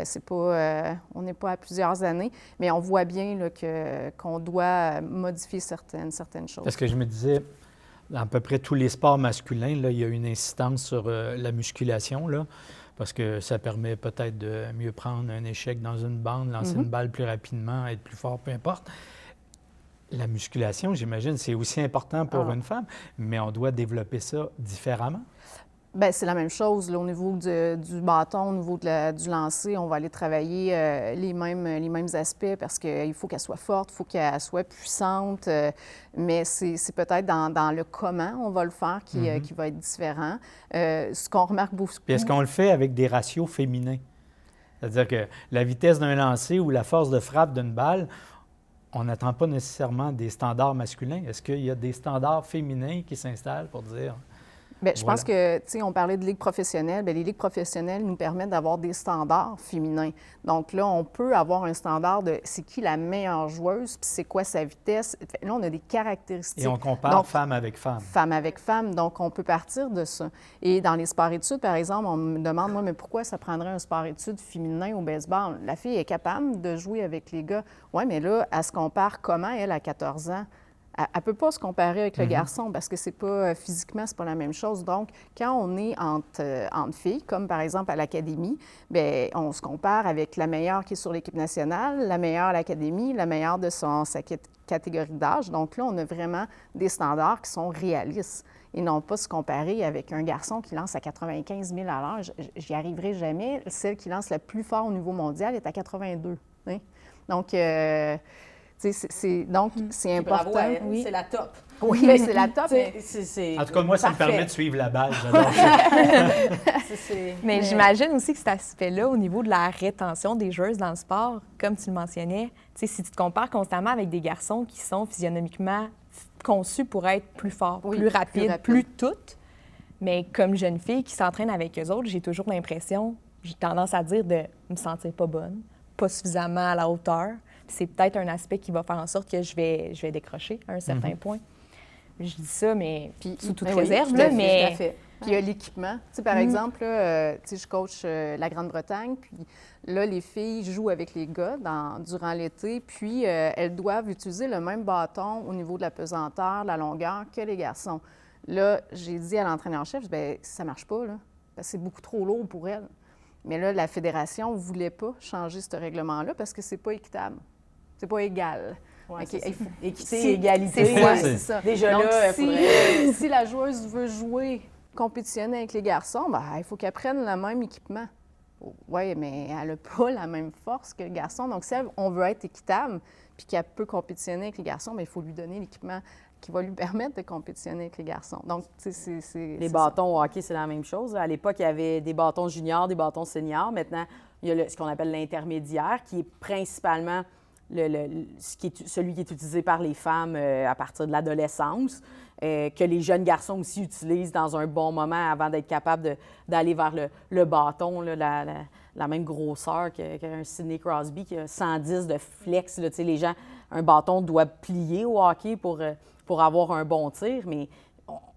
C'est pas, on n'est pas à plusieurs années, mais on voit bien là, qu'on doit modifier certaines choses. Parce que je me disais, dans à peu près tous les sports masculins, là, il y a une insistance sur la musculation, là, parce que ça permet peut-être de mieux prendre un échec dans une bande, lancer une balle plus rapidement, être plus fort, peu importe. La musculation, j'imagine, c'est aussi important pour une femme, mais on doit développer ça différemment. Bien, c'est la même chose. Là, au niveau du bâton, au niveau du lancer, on va aller travailler les mêmes aspects parce qu'il faut qu'elle soit forte, il faut qu'elle soit puissante, mais c'est peut-être dans le comment on va le faire qui va être différent. Ce qu'on remarque beaucoup... Puis est-ce qu'on le fait avec des ratios féminins? C'est-à-dire que la vitesse d'un lancer ou la force de frappe d'une balle, on n'attend pas nécessairement des standards masculins. Est-ce qu'il y a des standards féminins qui s'installent pour dire... Bien, je pense que, tu sais, on parlait de ligues professionnelles. Bien, les ligues professionnelles nous permettent d'avoir des standards féminins. Donc là, on peut avoir un standard de c'est qui la meilleure joueuse, puis c'est quoi sa vitesse. Là, on a des caractéristiques. Et on compare femme avec femme. Femme avec femme. Donc, on peut partir de ça. Et dans les sports-études, par exemple, on me demande, moi, mais pourquoi ça prendrait un sport-études féminin au baseball? La fille est capable de jouer avec les gars. Oui, mais là, elle se compare comment, elle, à 14 ans? Elle ne peut pas se comparer avec le garçon parce que c'est pas physiquement, c'est pas la même chose. Donc, quand on est entre filles, comme par exemple à l'Académie, bien, on se compare avec la meilleure qui est sur l'équipe nationale, la meilleure à l'Académie, la meilleure de sa catégorie d'âge. Donc là, on a vraiment des standards qui sont réalistes et non pas se comparer avec un garçon qui lance à 95 000 à l'heure. J'y arriverai jamais. Celle qui lance le plus fort au niveau mondial est à 82. Hein? Donc, c'est important. Bravo à elle, oui. C'est la top. Oui, mais c'est la top. En tout cas, moi, ça me permet de suivre la balle. J'adore ça. Mais j'imagine aussi que cet aspect-là, au niveau de la rétention des joueuses dans le sport, comme tu le mentionnais, si tu te compares constamment avec des garçons qui sont physionomiquement conçus pour être plus forts, plus rapides, plus toutes, mais comme jeune fille qui s'entraîne avec eux autres, j'ai toujours l'impression, j'ai tendance à dire de me sentir pas bonne, pas suffisamment à la hauteur. C'est peut-être un aspect qui va faire en sorte que je vais décrocher à un certain point. Je dis ça, mais sous toute réserve. Tout à fait. Puis il y a l'équipement. Tu sais, par exemple, là, je coach la Grande-Bretagne, puis là, les filles jouent avec les gars durant l'été, puis elles doivent utiliser le même bâton au niveau de la pesanteur, de la longueur que les garçons. Là, j'ai dit à l'entraîneur-chef, bien, ça ne marche pas, là, parce que c'est beaucoup trop lourd pour elles. Mais là, la fédération ne voulait pas changer ce règlement-là parce que c'est pas équitable. C'est pas égal. Ouais, okay. Équité, égalité. C'est ça. Déjà donc, là, si la joueuse veut jouer, compétitionner avec les garçons, bien, il faut qu'elle prenne le même équipement. Oui, mais elle n'a pas la même force que le garçon. Donc, si on veut être équitable puis qu'elle peut compétitionner avec les garçons, bien, il faut lui donner l'équipement qui va lui permettre de compétitionner avec les garçons. Donc, tu sais, Les bâtons au hockey, c'est la même chose. À l'époque, il y avait des bâtons juniors, des bâtons seniors. Maintenant, il y a ce qu'on appelle l'intermédiaire, qui est principalement celui qui est utilisé par les femmes à partir de l'adolescence, que les jeunes garçons aussi utilisent dans un bon moment avant d'être capables d'aller vers le bâton, là, la même grosseur qu'un Sidney Crosby, qui a 110 de flex. Là, les gens, un bâton doit plier au hockey pour avoir un bon tir, mais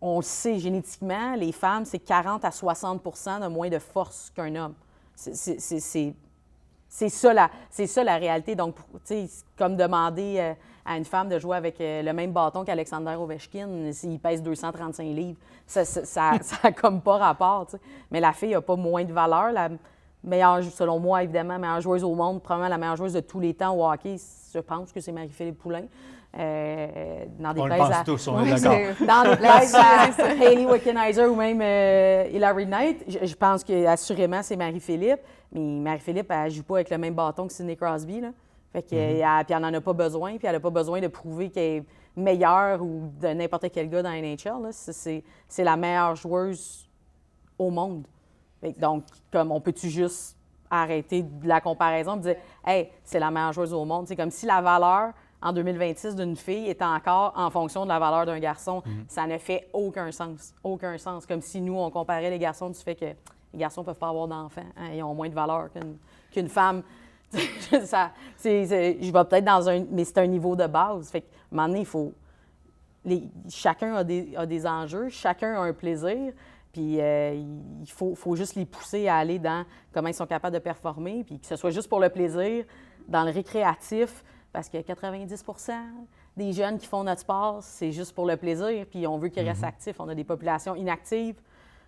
on le sait génétiquement, les femmes, c'est 40 à 60 de moins de force qu'un homme. C'est ça la réalité. Donc, tu sais, comme demander à une femme de jouer avec le même bâton qu'Alexander Ovechkin, s'il pèse 235 livres, ça n'a comme pas rapport, tu sais. Mais la fille n'a pas moins de valeur. La meilleure, selon moi, évidemment, meilleure joueuse au monde, probablement la meilleure joueuse de tous les temps au hockey, je pense que c'est Marie-Philippe Poulin. Dans des on le pense tous, on est d'accord. Dans des places à Hayley Wickenheiser ou même Hilary Knight, je pense qu'assurément, c'est Marie-Philippe. Mais Marie-Philippe, elle ne joue pas avec le même bâton que Sidney Crosby, là. Fait que, puis elle n'en a pas besoin, puis elle n'a pas besoin de prouver qu'elle est meilleure ou de n'importe quel gars dans la NHL. C'est la meilleure joueuse au monde. Fait que, donc, comme on peut-tu juste arrêter de la comparaison et dire « Hey, c'est la meilleure joueuse au monde ». C'est comme si la valeur en 2026 d'une fille était encore en fonction de la valeur d'un garçon. Ça ne fait aucun sens. Aucun sens. Comme si nous, on comparait les garçons du fait que les garçons ne peuvent pas avoir d'enfants. Hein, ils ont moins de valeur qu'une femme. Je vais peut-être dans un... Mais c'est un niveau de base. Fait qu'à un moment donné, il faut... chacun a des enjeux, chacun a un plaisir, puis il faut juste les pousser à aller dans comment ils sont capables de performer, puis que ce soit juste pour le plaisir, dans le récréatif, parce que 90 des jeunes qui font notre sport, c'est juste pour le plaisir, puis on veut qu'ils restent actifs. On a des populations inactives,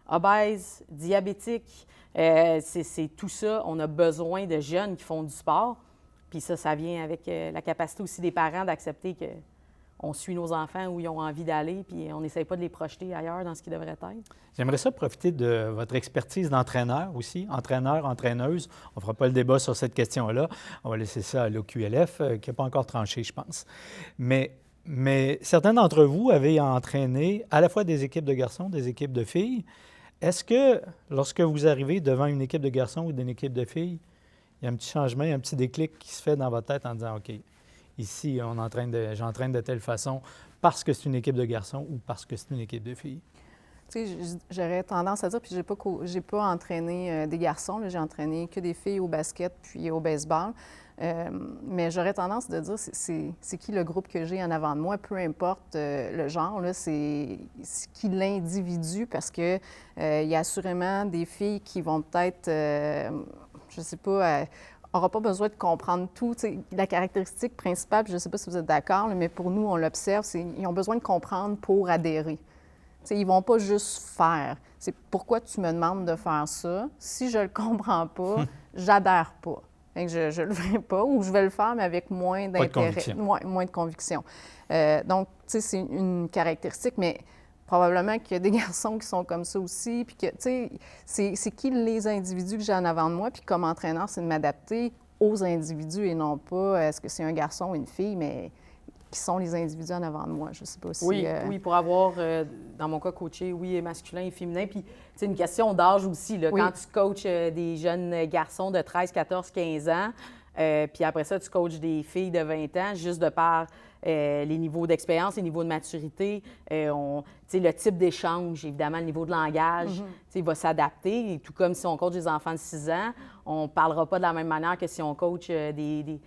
obèses, diabétiques, c'est tout ça. On a besoin de jeunes qui font du sport, puis ça vient avec la capacité aussi des parents d'accepter que on suit nos enfants où ils ont envie d'aller, puis on n'essaye pas de les projeter ailleurs dans ce qui devrait être. J'aimerais ça profiter de votre expertise d'entraîneur aussi, entraîneur, entraîneuse. On ne fera pas le débat sur cette question-là. On va laisser ça à l'OQLF, qui n'a pas encore tranché, je pense. Mais certains d'entre vous avaient entraîné à la fois des équipes de garçons, des équipes de filles. Est-ce que, lorsque vous arrivez devant une équipe de garçons ou d'une équipe de filles, il y a un petit changement, un petit déclic qui se fait dans votre tête en disant « OK, ici, j'entraîne de telle façon parce que c'est une équipe de garçons ou parce que c'est une équipe de filles. » Tu sais, j'aurais tendance à dire, puis j'ai pas entraîné des garçons, j'ai entraîné que des filles au basket puis au baseball. Mais j'aurais tendance de dire, c'est qui le groupe que j'ai en avant de moi, peu importe le genre, c'est qui l'individu, parce que il y a assurément des filles qui vont peut-être, je sais pas, n'aura pas besoin de comprendre tout. T'sais, la caractéristique principale, je ne sais pas si vous êtes d'accord, mais pour nous, on l'observe, c'est qu'ils ont besoin de comprendre pour adhérer. T'sais, ils ne vont pas juste faire. C'est pourquoi tu me demandes de faire ça. Si je ne le comprends pas, j'adhère pas. Fait que je ne le ferai pas, ou je vais le faire, mais avec moins d'intérêt, moins de conviction. Donc, tu sais, c'est une caractéristique, mais probablement qu'il y a des garçons qui sont comme ça aussi, puis que, tu sais, c'est qui les individus que j'ai en avant de moi, puis comme entraîneur, c'est de m'adapter aux individus et non pas est-ce que c'est un garçon ou une fille, mais qui sont les individus en avant de moi. Je ne sais pas si... Oui, pour avoir, dans mon cas, coaché, oui, masculin et féminin. Puis, c'est une question d'âge aussi. Là. Oui. Quand tu coaches des jeunes garçons de 13, 14, 15 ans, puis après ça, tu coaches des filles de 20 ans, juste de par les niveaux d'expérience, les niveaux de maturité, le type d'échange, évidemment, le niveau de langage, il va s'adapter. Tout comme si on coach des enfants de 6 ans, on ne parlera pas de la même manière que si on coach des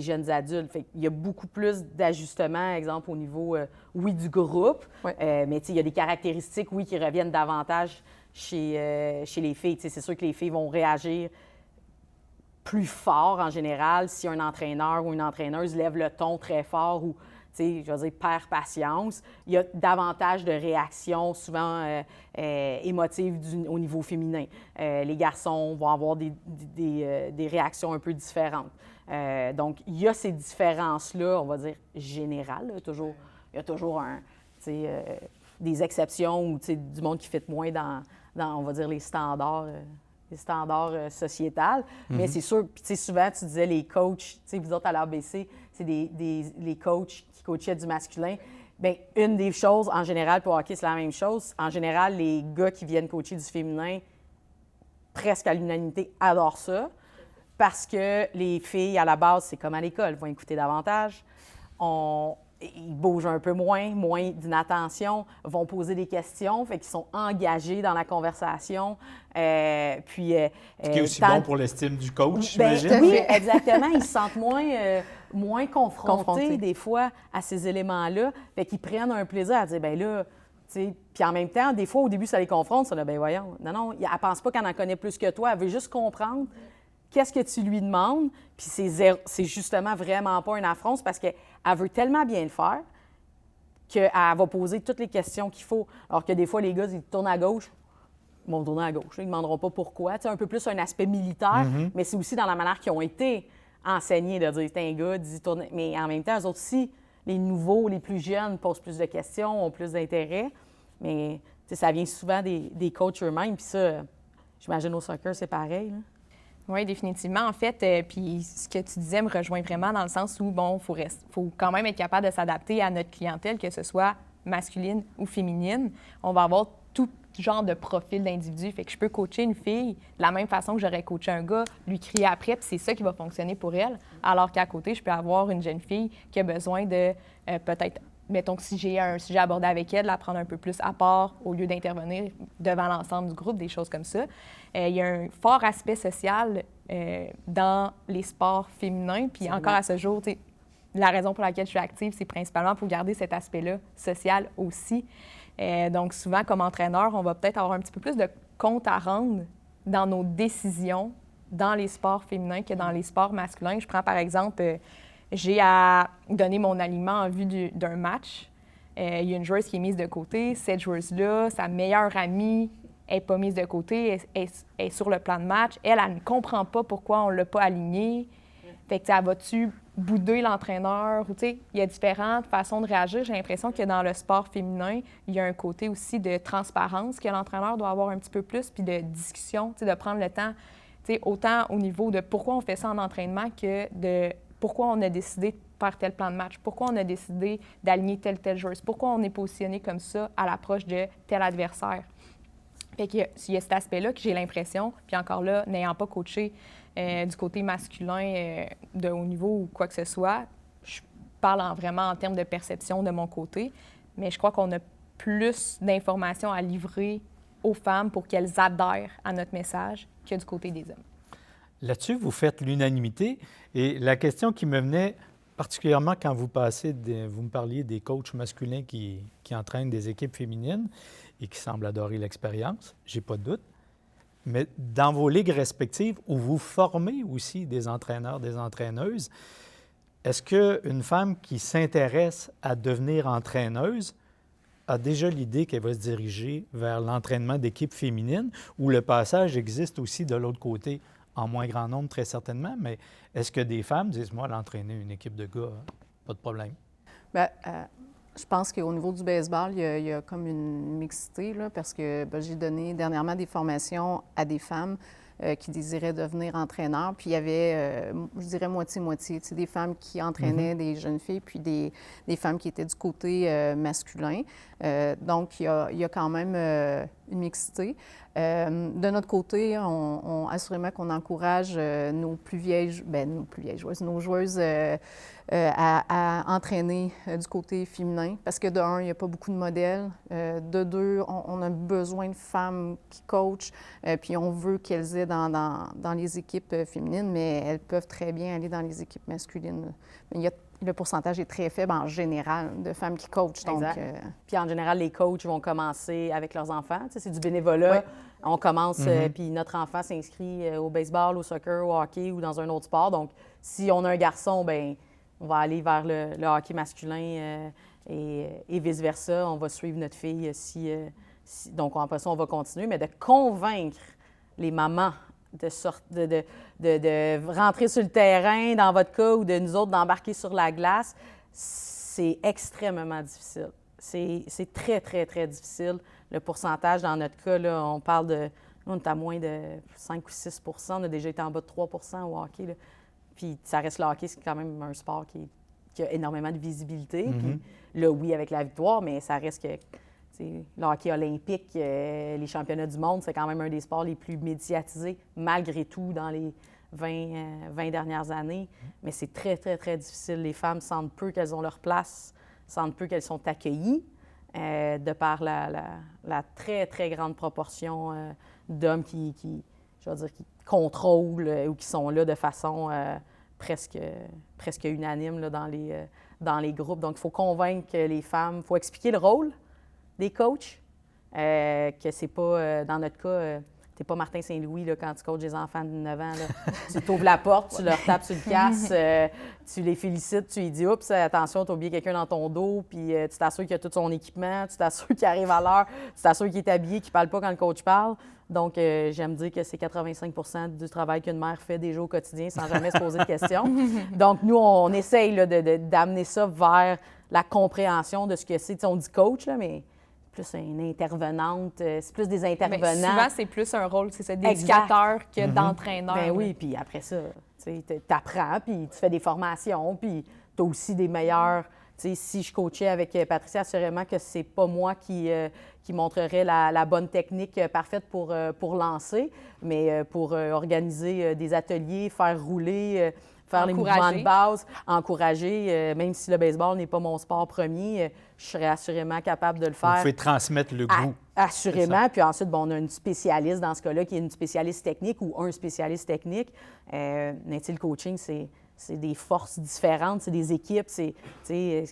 jeunes adultes. Fait il y a beaucoup plus d'ajustements, exemple, au niveau, du groupe, mais il y a des caractéristiques, qui reviennent davantage chez les filles. C'est sûr que les filles vont réagir plus fort en général si un entraîneur ou une entraîneuse lève le ton très fort ou, je veux dire, perd patience. Il y a davantage de réactions, souvent émotives au niveau féminin. Les garçons vont avoir des réactions un peu différentes. Donc, il y a ces différences-là, on va dire, générales. Il y a toujours des exceptions ou du monde qui fit moins dans, on va dire, les standards standards sociétals. Mais c'est sûr, puis tu sais, souvent, tu disais les coachs, tu sais, vous autres à l'ABC, c'est les coachs qui coachaient du masculin. Bien, une des choses, en général, pour hockey, c'est la même chose. En général, les gars qui viennent coacher du féminin, presque à l'unanimité, adorent ça. Parce que les filles, à la base, c'est comme à l'école, vont écouter davantage. Ils bougent un peu moins d'inattention, vont poser des questions, fait qu'ils sont engagés dans la conversation. Ce qui est aussi bon pour l'estime du coach, j'imagine. Oui, exactement. Ils se sentent moins confrontés des fois à ces éléments-là. Fait qu'ils prennent un plaisir à dire, bien là, tu sais, puis en même temps, des fois, au début, ça les confronte, ça, là, ben voyons, non, elle pense pas qu'elle en connaît plus que toi, elle veut juste comprendre qu'est-ce que tu lui demandes, puis c'est justement vraiment pas un affront, c'est parce qu'elle veut tellement bien le faire qu'elle va poser toutes les questions qu'il faut. Alors que des fois, les gars, ils tournent à gauche, ils vont tourner à gauche, ils ne demanderont pas pourquoi. Tu sais, un peu plus un aspect militaire, mais c'est aussi dans la manière qu'ils ont été enseignés de dire, c'est un gars, dis tourner. Mais en même temps, eux autres aussi, les nouveaux, les plus jeunes posent plus de questions, ont plus d'intérêt. Mais tu sais, ça vient souvent des coachs eux-mêmes, puis ça, j'imagine au soccer, c'est pareil, là. Oui, définitivement. En fait, puis ce que tu disais me rejoint vraiment dans le sens où, bon, faut quand même être capable de s'adapter à notre clientèle, que ce soit masculine ou féminine. On va avoir tout genre de profil d'individu. Fait que je peux coacher une fille de la même façon que j'aurais coaché un gars, lui crier après, puis c'est ça qui va fonctionner pour elle. Alors qu'à côté, je peux avoir une jeune fille qui a besoin de peut-être, mettons que si j'ai un sujet abordé avec elle, la prendre un peu plus à part au lieu d'intervenir devant l'ensemble du groupe, des choses comme ça. Il y a un fort aspect social dans les sports féminins. Puis encore à ce jour, la raison pour laquelle je suis active, c'est principalement pour garder cet aspect-là social aussi. Donc souvent, comme entraîneur, on va peut-être avoir un petit peu plus de compte à rendre dans nos décisions dans les sports féminins que dans les sports masculins. Je prends par exemple, j'ai à donner mon aliment en vue d'un match. Il y a une joueuse qui est mise de côté. Cette joueuse-là, sa meilleure amie, n'est pas mise de côté, est sur le plan de match. Elle ne comprend pas pourquoi on ne l'a pas alignée. Fait que, elle va-tu bouder l'entraîneur? Ou, il y a différentes façons de réagir. J'ai l'impression que dans le sport féminin, il y a un côté aussi de transparence que l'entraîneur doit avoir un petit peu plus, puis de discussion, de prendre le temps, autant au niveau de pourquoi on fait ça en entraînement que de pourquoi on a décidé de faire tel plan de match, pourquoi on a décidé d'aligner telle joueuse, pourquoi on est positionné comme ça à l'approche de tel adversaire. Fait qu'il y a cet aspect-là que j'ai l'impression, puis encore là, n'ayant pas coaché du côté masculin de haut niveau ou quoi que ce soit, je parle vraiment en termes de perception de mon côté, mais je crois qu'on a plus d'informations à livrer aux femmes pour qu'elles adhèrent à notre message que du côté des hommes. Là-dessus, vous faites l'unanimité. Et la question qui me venait, particulièrement quand vous me parliez des coachs masculins qui entraînent des équipes féminines et qui semblent adorer l'expérience, j'ai pas de doute. Mais dans vos ligues respectives, où vous formez aussi des entraîneurs, des entraîneuses, est-ce qu'une femme qui s'intéresse à devenir entraîneuse a déjà l'idée qu'elle va se diriger vers l'entraînement d'équipes féminines, où le passage existe aussi de l'autre côté? En moins grand nombre, très certainement, mais est-ce que des femmes disent, moi, l'entraîner une équipe de gars, pas de problème? Bien, je pense qu'au niveau du baseball, il y a comme une mixité, là, parce que j'ai donné dernièrement des formations à des femmes qui désiraient devenir entraîneurs. Puis il y avait, je dirais, moitié-moitié, des femmes qui entraînaient des jeunes filles, puis des femmes qui étaient du côté masculin. Donc, il y a quand même une mixité. De notre côté, assurément qu'on encourage nos plus vieilles joueuses, nos joueuses à entraîner du côté féminin, parce que de un, il n'y a pas beaucoup de modèles. De deux, on a besoin de femmes qui coachent, puis on veut qu'elles aient dans les équipes féminines, mais elles peuvent très bien aller dans les équipes masculines. Mais le pourcentage est très faible en général de femmes qui coachent. Donc, puis en général, les coachs vont commencer avec leurs enfants. Tu sais, c'est du bénévolat. Ouais. On commence, puis notre enfant s'inscrit au baseball, au soccer, au hockey ou dans un autre sport. Donc, si on a un garçon, bien, on va aller vers le hockey masculin et vice-versa. On va suivre notre fille donc, après ça, on va continuer. Mais de convaincre les mamans de rentrer sur le terrain, dans votre cas, ou de nous autres d'embarquer sur la glace, c'est extrêmement difficile. C'est très, très, très difficile. Le pourcentage, dans notre cas, là, on parle Nous, on est à moins de 5 ou 6 on a déjà été en bas de 3 au hockey. Là. Puis ça reste le hockey, c'est quand même un sport qui a énormément de visibilité. Puis là, oui, avec la victoire, mais ça reste que le hockey olympique, les championnats du monde, c'est quand même un des sports les plus médiatisés, malgré tout, dans les 20 dernières années. Mais c'est très, très, très difficile. Les femmes sentent peu qu'elles ont leur place, sentent peu qu'elles sont accueillies, de par la très, très grande proportion d'hommes qui contrôlent ou qui sont là de façon presque unanime là, dans les groupes. Donc, il faut convaincre les femmes, il faut expliquer le rôle des coachs, que c'est pas, dans notre cas, t'es pas Martin Saint-Louis là, quand tu coaches des enfants de 9 ans. Là. Tu t'ouvres la porte, tu leur tapes sur le casse, tu les félicites, tu lui dis « Oups, attention, t'as oublié quelqu'un dans ton dos », puis tu t'assures qu'il a tout son équipement, tu t'assures qu'il arrive à l'heure, tu t'assures qu'il est habillé, qu'il parle pas quand le coach parle. Donc, j'aime dire que c'est 85 du travail qu'une mère fait déjà au quotidien sans jamais se poser de questions. Donc, nous, on essaye là, d'amener ça vers la compréhension de ce que c'est. T'sais, on dit coach, là, mais plus une intervenante, c'est plus des intervenants. Mais souvent, c'est plus un rôle, c'est ça, d'éducateur que d'entraîneur. Ben oui, puis après ça, tu apprends, puis tu fais des formations, puis tu as aussi des meilleurs... Tu sais, si je coachais avec Patricia, assurément que c'est pas moi qui montrerait la bonne technique parfaite pour lancer, mais pour organiser des ateliers, faire rouler... faire les mouvements de base, encourager, même si le baseball n'est pas mon sport premier, je serais assurément capable de le faire. Vous pouvez transmettre le goût. Assurément. Puis ensuite, on a une spécialiste dans ce cas-là qui est une spécialiste technique ou un spécialiste technique. Mais le coaching, c'est des forces différentes, c'est des équipes. C'est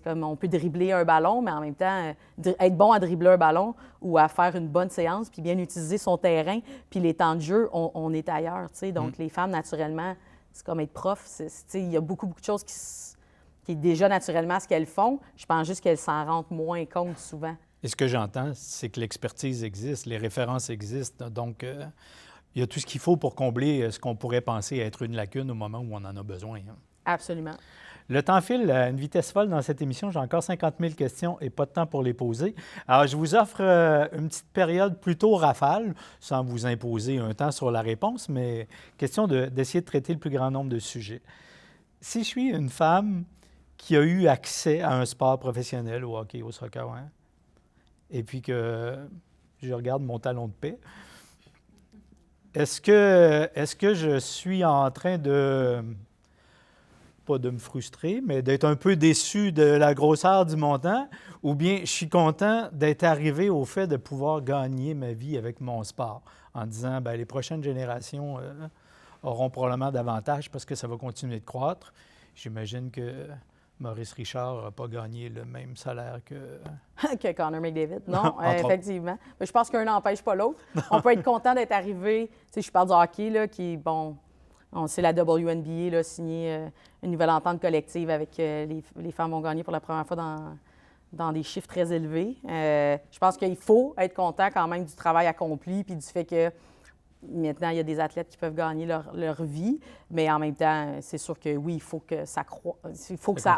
comme on peut dribbler un ballon, mais en même temps, être bon à dribbler un ballon ou à faire une bonne séance, puis bien utiliser son terrain, puis les temps de jeu, on est ailleurs. Donc, les femmes, naturellement, c'est comme être prof. Il y a beaucoup de choses qui est déjà naturellement ce qu'elles font. Je pense juste qu'elles s'en rendent moins compte souvent. Et ce que j'entends, c'est que l'expertise existe, les références existent. Donc, il y a tout ce qu'il faut pour combler ce qu'on pourrait penser être une lacune au moment où on en a besoin. Hein. Absolument. Le temps file à une vitesse folle dans cette émission. J'ai encore 50 000 questions et pas de temps pour les poser. Alors, je vous offre une petite période plutôt rafale, sans vous imposer un temps sur la réponse, mais question d'essayer de traiter le plus grand nombre de sujets. Si je suis une femme qui a eu accès à un sport professionnel, au hockey, au soccer, hein, et puis que je regarde mon talon de paie, est-ce que je suis en train de... pas de me frustrer, mais d'être un peu déçu de la grosseur du montant, ou bien je suis content d'être arrivé au fait de pouvoir gagner ma vie avec mon sport, en disant, bien, les prochaines générations auront probablement davantage parce que ça va continuer de croître. J'imagine que Maurice Richard n'a pas gagné le même salaire que... que Connor McDavid, non, effectivement. Mais je pense qu'un n'empêche pas l'autre. On peut être content d'être arrivé, tu sais, je parle du hockey, là, qui, bon... On sait la WNBA là, signé une nouvelle entente collective avec les femmes vont gagner pour la première fois dans des chiffres très élevés. Je pense qu'il faut être content quand même du travail accompli puis du fait que maintenant, il y a des athlètes qui peuvent gagner leur vie, mais en même temps, c'est sûr que oui, il faut que ça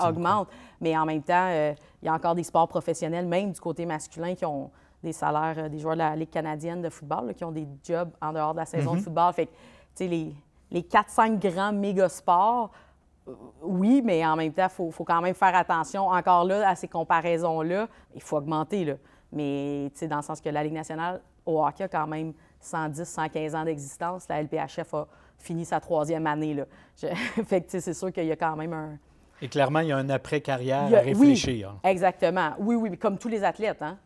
augmente. Mais en même temps, il y a encore des sports professionnels, même du côté masculin, qui ont des salaires, des joueurs de la Ligue canadienne de football, là, qui ont des jobs en dehors de la saison de football. Fait que, tu sais, les 4-5 grands méga-sports, oui, mais en même temps, il faut quand même faire attention encore là à ces comparaisons-là. Il faut augmenter, là. Mais tu sais, dans le sens que la Ligue nationale au hockey a quand même 110, 115 ans d'existence. La LPHF a fini sa 3e année, là. Fait que tu sais, c'est sûr qu'il y a quand même un... Et clairement, il y a un après-carrière à réfléchir. Oui, exactement. Oui, mais comme tous les athlètes, hein?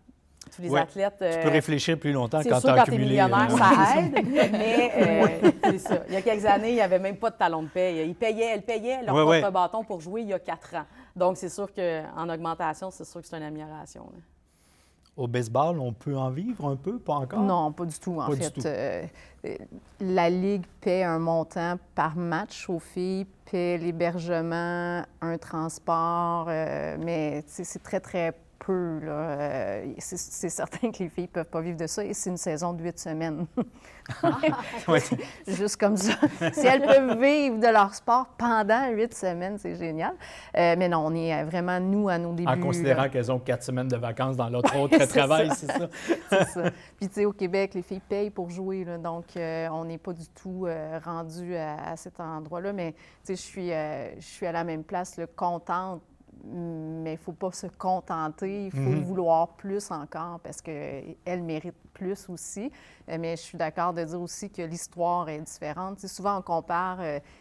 Tous les athlètes... Tu peux réfléchir plus longtemps quand tu as accumulé... C'est sûr, quand tu es millionnaire, ça aide, mais c'est ça. Il y a quelques années, il n'y avait même pas de talon de paie. Elles payaient leur propre bâton pour jouer il y a 4 ans. Donc, c'est sûr qu'en augmentation, c'est sûr que c'est une amélioration. Là. Au baseball, on peut en vivre un peu, pas encore? Non, pas du tout, en fait. La Ligue paie un montant par match aux filles, paie l'hébergement, un transport, mais c'est très, très peu peu. Là. C'est certain que les filles ne peuvent pas vivre de ça et c'est une saison de 8 semaines. Ouais. Juste comme ça. Si elles peuvent vivre de leur sport pendant 8 semaines, c'est génial. Mais non, on est vraiment, nous, à nos débuts. En considérant qu'elles ont 4 semaines de vacances dans l'autre autre travail, c'est ça? C'est ça. Puis, tu sais, au Québec, les filles payent pour jouer. Là, donc, on n'est pas du tout rendu à cet endroit-là. Mais, tu sais, je suis à la même place, là, contente. Mais il ne faut pas se contenter, il faut vouloir plus encore parce qu'elle mérite plus aussi. Mais je suis d'accord de dire aussi que l'histoire est différente. Tu sais, souvent, on compare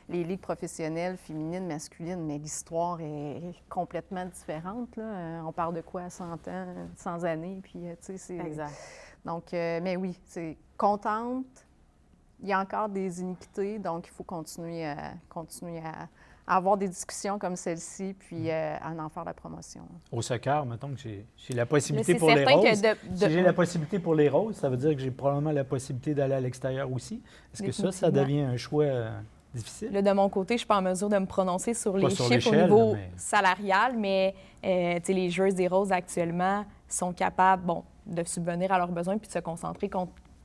les ligues professionnelles féminines, masculines, mais l'histoire est complètement différente. Là. On parle de quoi, 100 ans, 100 années, puis tu sais, c'est... Exact. Donc, mais oui, c'est contente. Il y a encore des iniquités, donc il faut continuer à avoir des discussions comme celle-ci, puis à en faire la promotion. Au soccer, mettons que j'ai la possibilité C'est pour les certain que roses. de- Si j'ai la possibilité pour les roses, ça veut dire que j'ai probablement la possibilité d'aller à l'extérieur aussi. Est-ce que ça Définitivement. devient un choix difficile? Là, de mon côté, je ne suis pas en mesure de me prononcer sur Pas les sur chiffres au l'échelle, niveau mais- salarial, mais tu sais, les joueuses des Roses actuellement sont capables de subvenir à leurs besoins puis de se concentrer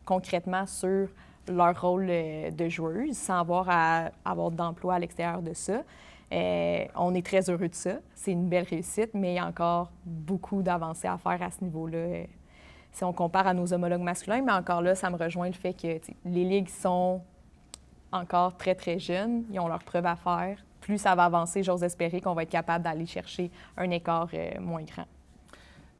concrètement sur leur rôle de joueuse sans avoir à avoir d'emploi à l'extérieur de ça. On est très heureux de ça. C'est une belle réussite, mais il y a encore beaucoup d'avancées à faire à ce niveau-là. Si on compare à nos homologues masculins, mais encore là, ça me rejoint le fait que tu sais, les ligues sont encore très, très jeunes. Ils ont leurs preuves à faire. Plus ça va avancer, j'ose espérer qu'on va être capable d'aller chercher un écart moins grand.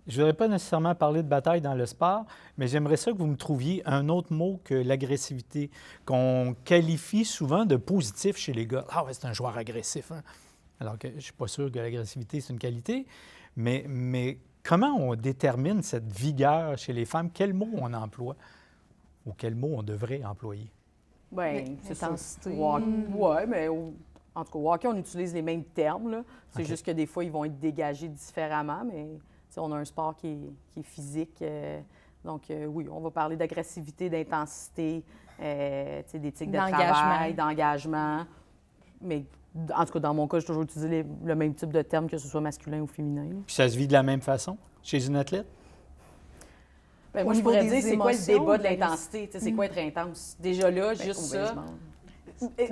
Je ne voudrais pas nécessairement parler de bataille dans le sport, mais j'aimerais ça que vous me trouviez un autre mot que l'agressivité, qu'on qualifie souvent de positif chez les gars. Ah ouais, c'est un joueur agressif. Hein? Alors que je ne suis pas sûr que l'agressivité, c'est une qualité, mais comment on détermine cette vigueur chez les femmes? Quel mot on emploie ou quel mot on devrait employer? Bien, c'est ça. Intensité. Oui, mais en tout cas, au hockey, on utilise les mêmes termes. Là. C'est OK. juste que des fois, ils vont être dégagés différemment, mais tu sais, on a un sport qui est physique. Donc, oui, on va parler d'agressivité, d'intensité, tu sais, d'éthique de D'engagement. travail, d'engagement. Mais en tout cas, dans mon cas, j'ai toujours utilisé le même type de terme, que ce soit masculin ou féminin. Là. Puis ça se vit de la même façon chez une athlète? Ben, Au moi, je niveau pourrais des dire, c'est quoi le émotions, débat de ben, l'intensité? Tu sais, c'est quoi être intense? Déjà là, juste Au ça. baseball.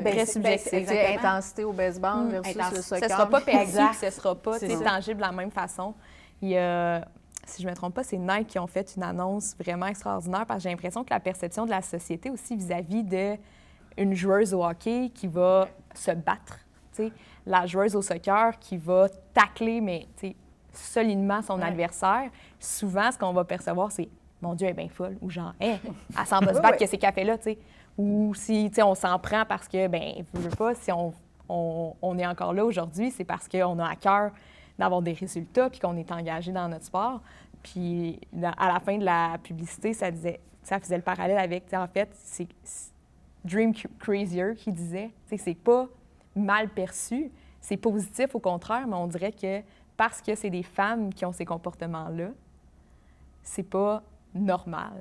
Très subjectif. Tu sais, Exactement. intensité au baseball versus le intensité. soccer. Ce ne sera pas perçu, Exact. puis ce ne sera pas C'est tu sais, ça. tangible de la même façon. Il y a, si je ne me trompe pas, c'est Nike qui ont fait une annonce vraiment extraordinaire parce que j'ai l'impression que la perception de la société aussi vis-à-vis d'une joueuse au hockey qui va se battre, tu sais, la joueuse au soccer qui va tacler, mais tu sais, solidement son adversaire, souvent, ce qu'on va percevoir, c'est « Mon Dieu, elle est bien folle » ou genre « Hey, elle s'en va se battre, qu'est-ce qu'elle fait là? » tu sais. Ou si, tu sais, on s'en prend parce que, bien, je veux pas, si on est encore là aujourd'hui, c'est parce qu'on a à cœur d'avoir des résultats puis qu'on est engagé dans notre sport. Puis à la fin de la publicité, ça faisait le parallèle avec, tu sais, en fait, c'est Dream Crazier qui disait, tu sais, c'est pas mal perçu, c'est positif au contraire, mais on dirait que parce que c'est des femmes qui ont ces comportements-là, c'est pas normal.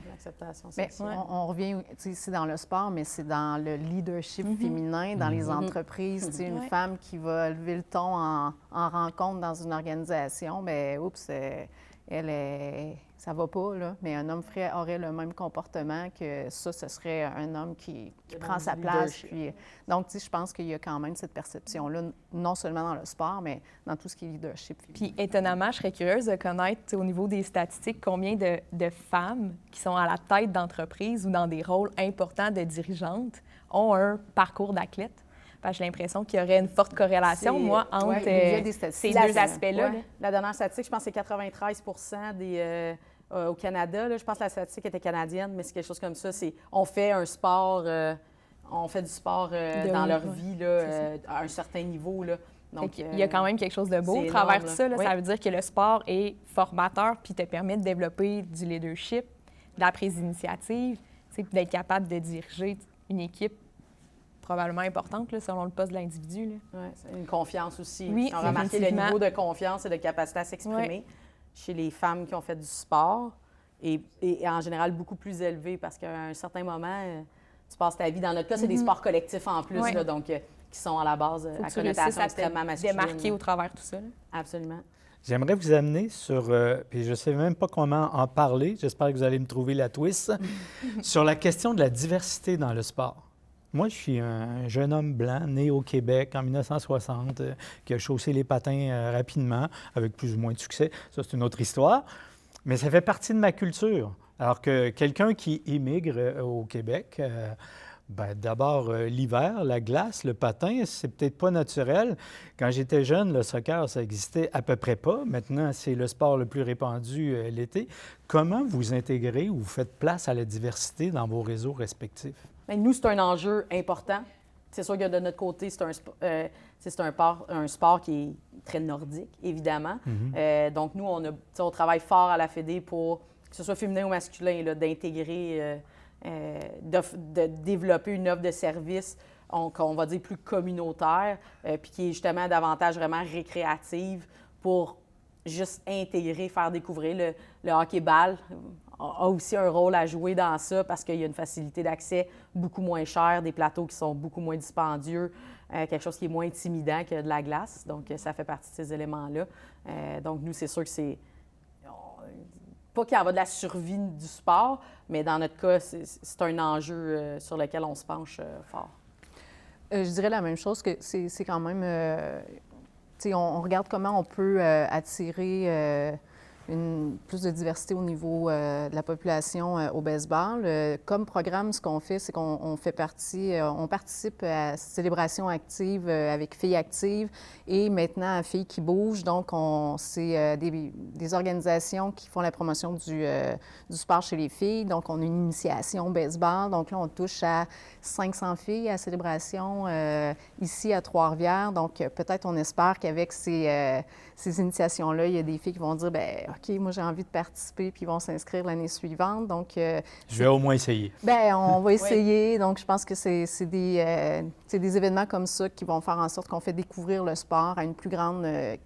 L'acceptation, Mais c'est on revient, tu sais, c'est dans le sport, mais c'est dans le leadership féminin, dans les entreprises. Tu sais, une femme qui va lever le ton en rencontre dans une organisation, bien, oups, ça va pas, là. Mais un homme aurait le même comportement que ça, ce serait un homme qui prend sa place. Puis, donc, tu sais, je pense qu'il y a quand même cette perception-là, non seulement dans le sport, mais dans tout ce qui est leadership féminin. Puis étonnamment, je serais curieuse de connaître, tu sais, au niveau des statistiques, combien de femmes qui sont à la tête d'entreprise ou dans des rôles importants de dirigeantes ont un parcours d'athlète. Parce que j'ai l'impression qu'il y aurait une forte corrélation, C'est- moi, entre ouais, il y a des ces statistiques. deux aspects-là. Ouais. là. La dernière statistique, je pense que c'est 93 au Canada. Là. Je pense que la statistique était canadienne, mais c'est quelque chose comme ça. On fait un sport, on fait du sport dans haut, leur ouais. vie là, à un certain niveau. Là. Fait Donc, qu'il y a quand même quelque chose de beau c'est au travers énorme, de ça. là. Là. Oui. Ça veut dire que le sport est formateur puis te permet de développer du leadership, de la prise d'initiative, tu sais, puis d'être capable de diriger une équipe probablement importante là, selon le poste de l'individu. là. Ouais, c'est une confiance aussi. Oui, On a remarqué le effectivement. niveau de confiance et de capacité à s'exprimer chez les femmes qui ont fait du sport et en général beaucoup plus élevé parce qu'à un certain moment, tu passes ta vie. Dans notre cas, c'est des sports collectifs en plus, Ouais. là, donc qui sont à la base Faut à que tu réussisses connotation à extrêmement te masculine. démarquer au travers de tout ça. là. Absolument. J'aimerais vous amener sur, puis je ne sais même pas comment en parler, j'espère que vous allez me trouver la twist, sur la question de la diversité dans le sport. Moi, je suis un jeune homme blanc, né au Québec en 1960, qui a chaussé les patins rapidement, avec plus ou moins de succès. Ça, c'est une autre histoire. Mais ça fait partie de ma culture. Alors que quelqu'un qui immigre au Québec, d'abord, l'hiver, la glace, le patin, c'est peut-être pas naturel. Quand j'étais jeune, le soccer, ça existait à peu près pas. Maintenant, c'est le sport le plus répandu l'été. Comment vous intégrez ou vous faites place à la diversité dans vos réseaux respectifs? Bien, nous, c'est un enjeu important. C'est sûr que de notre côté, c'est un sport qui est très nordique, évidemment. Donc, nous, on travaille fort à la Fédé pour, que ce soit féminin ou masculin, là, d'intégrer, de développer une offre de service qu'on va dire plus communautaire, puis qui est justement davantage vraiment récréative pour juste intégrer, faire découvrir. Le hockey-ball a aussi un rôle à jouer dans ça parce qu'il y a une facilité d'accès beaucoup moins chère, des plateaux qui sont beaucoup moins dispendieux, quelque chose qui est moins intimidant que de la glace. Donc, ça fait partie de ces éléments-là. Donc, nous, c'est sûr que c'est... Pas qu'il y en va de la survie du sport, mais dans notre cas, c'est un enjeu sur lequel on se penche fort. Je dirais la même chose, que c'est quand même... on regarde comment on peut attirer plus de diversité au niveau de la population au baseball. Comme programme, ce qu'on fait, c'est qu'on fait partie, on participe à Célébration active avec Filles actives et maintenant à Filles qui bougent. Donc, c'est des organisations qui font la promotion du sport chez les filles. Donc, on a une initiation baseball. Donc là, on touche à 500 filles à Célébration ici à Trois-Rivières. Donc, peut-être on espère qu'avec ces initiations-là, il y a des filles qui vont dire, bien, OK, moi, j'ai envie de participer, puis ils vont s'inscrire l'année suivante. Donc, je vais au moins essayer. Bien, on va essayer. Oui. Donc, je pense que c'est des événements comme ça qui vont faire en sorte qu'on fait découvrir le sport à une plus grande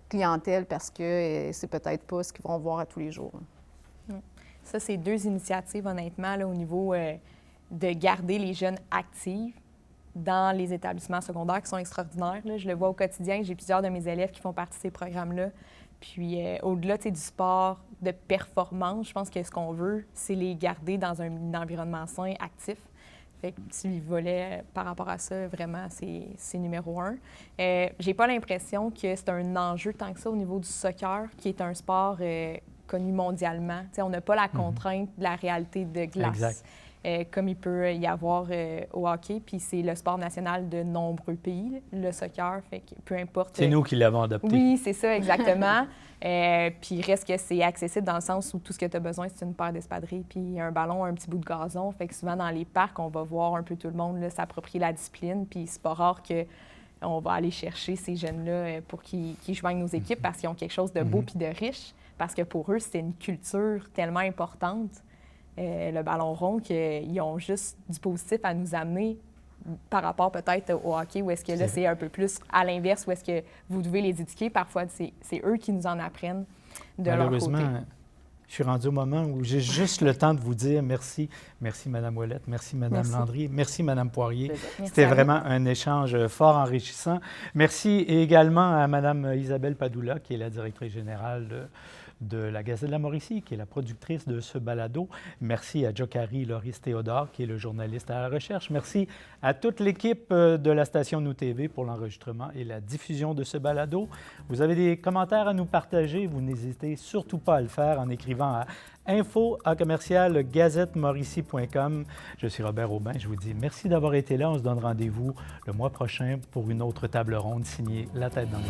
clientèle parce que c'est peut-être pas ce qu'ils vont voir à tous les jours. Ça, c'est deux initiatives, honnêtement, là, au niveau de garder les jeunes actifs dans les établissements secondaires qui sont extraordinaires. Là. Je le vois au quotidien. J'ai plusieurs de mes élèves qui font partie de ces programmes-là. Puis, au-delà du sport de performance, je pense que ce qu'on veut, c'est les garder dans un environnement sain, actif. Fait que petit volet par rapport à ça, vraiment, c'est numéro un. J'ai pas l'impression que c'est un enjeu tant que ça au niveau du soccer, qui est un sport connu mondialement. T'sais, on n'a pas la contrainte de la réalité de glace. Exact. Comme il peut y avoir au hockey. Puis c'est le sport national de nombreux pays, le soccer, fait que peu importe... C'est nous qui l'avons adopté. Oui, c'est ça, exactement. Puis il reste que c'est accessible dans le sens où tout ce que tu as besoin, c'est une paire d'espadrilles puis un ballon, un petit bout de gazon. Fait que souvent, dans les parcs, on va voir un peu tout le monde là, s'approprier la discipline. Puis c'est pas rare qu'on va aller chercher ces jeunes-là pour qu'ils joignent nos équipes parce qu'ils ont quelque chose de beau puis de riche. Parce que pour eux, c'est une culture tellement importante. Le ballon rond, qu'ils ont juste du positif à nous amener par rapport peut-être au hockey, où est-ce que là, c'est un peu plus à l'inverse, où est-ce que vous devez les éduquer. Parfois, c'est eux qui nous en apprennent de leur côté. Malheureusement, je suis rendu au moment où j'ai juste le temps de vous dire merci. Merci, Mme Ouellette. Merci, Mme Landry. Merci, Mme Poirier. C'était vraiment un échange fort enrichissant. Merci également à Mme Isabelle Padoula, qui est la directrice générale de la Gazette de la Mauricie, qui est la productrice de ce balado. Merci à Jokari Loris Théodore, qui est le journaliste à la recherche. Merci à toute l'équipe de la station Nous TV pour l'enregistrement et la diffusion de ce balado. Vous avez des commentaires à nous partager, vous n'hésitez surtout pas à le faire en écrivant à info@gazettemauricie.com. Je suis Robert Aubin, je vous dis merci d'avoir été là. On se donne rendez-vous le mois prochain pour une autre table ronde signée La Tête dans les mains.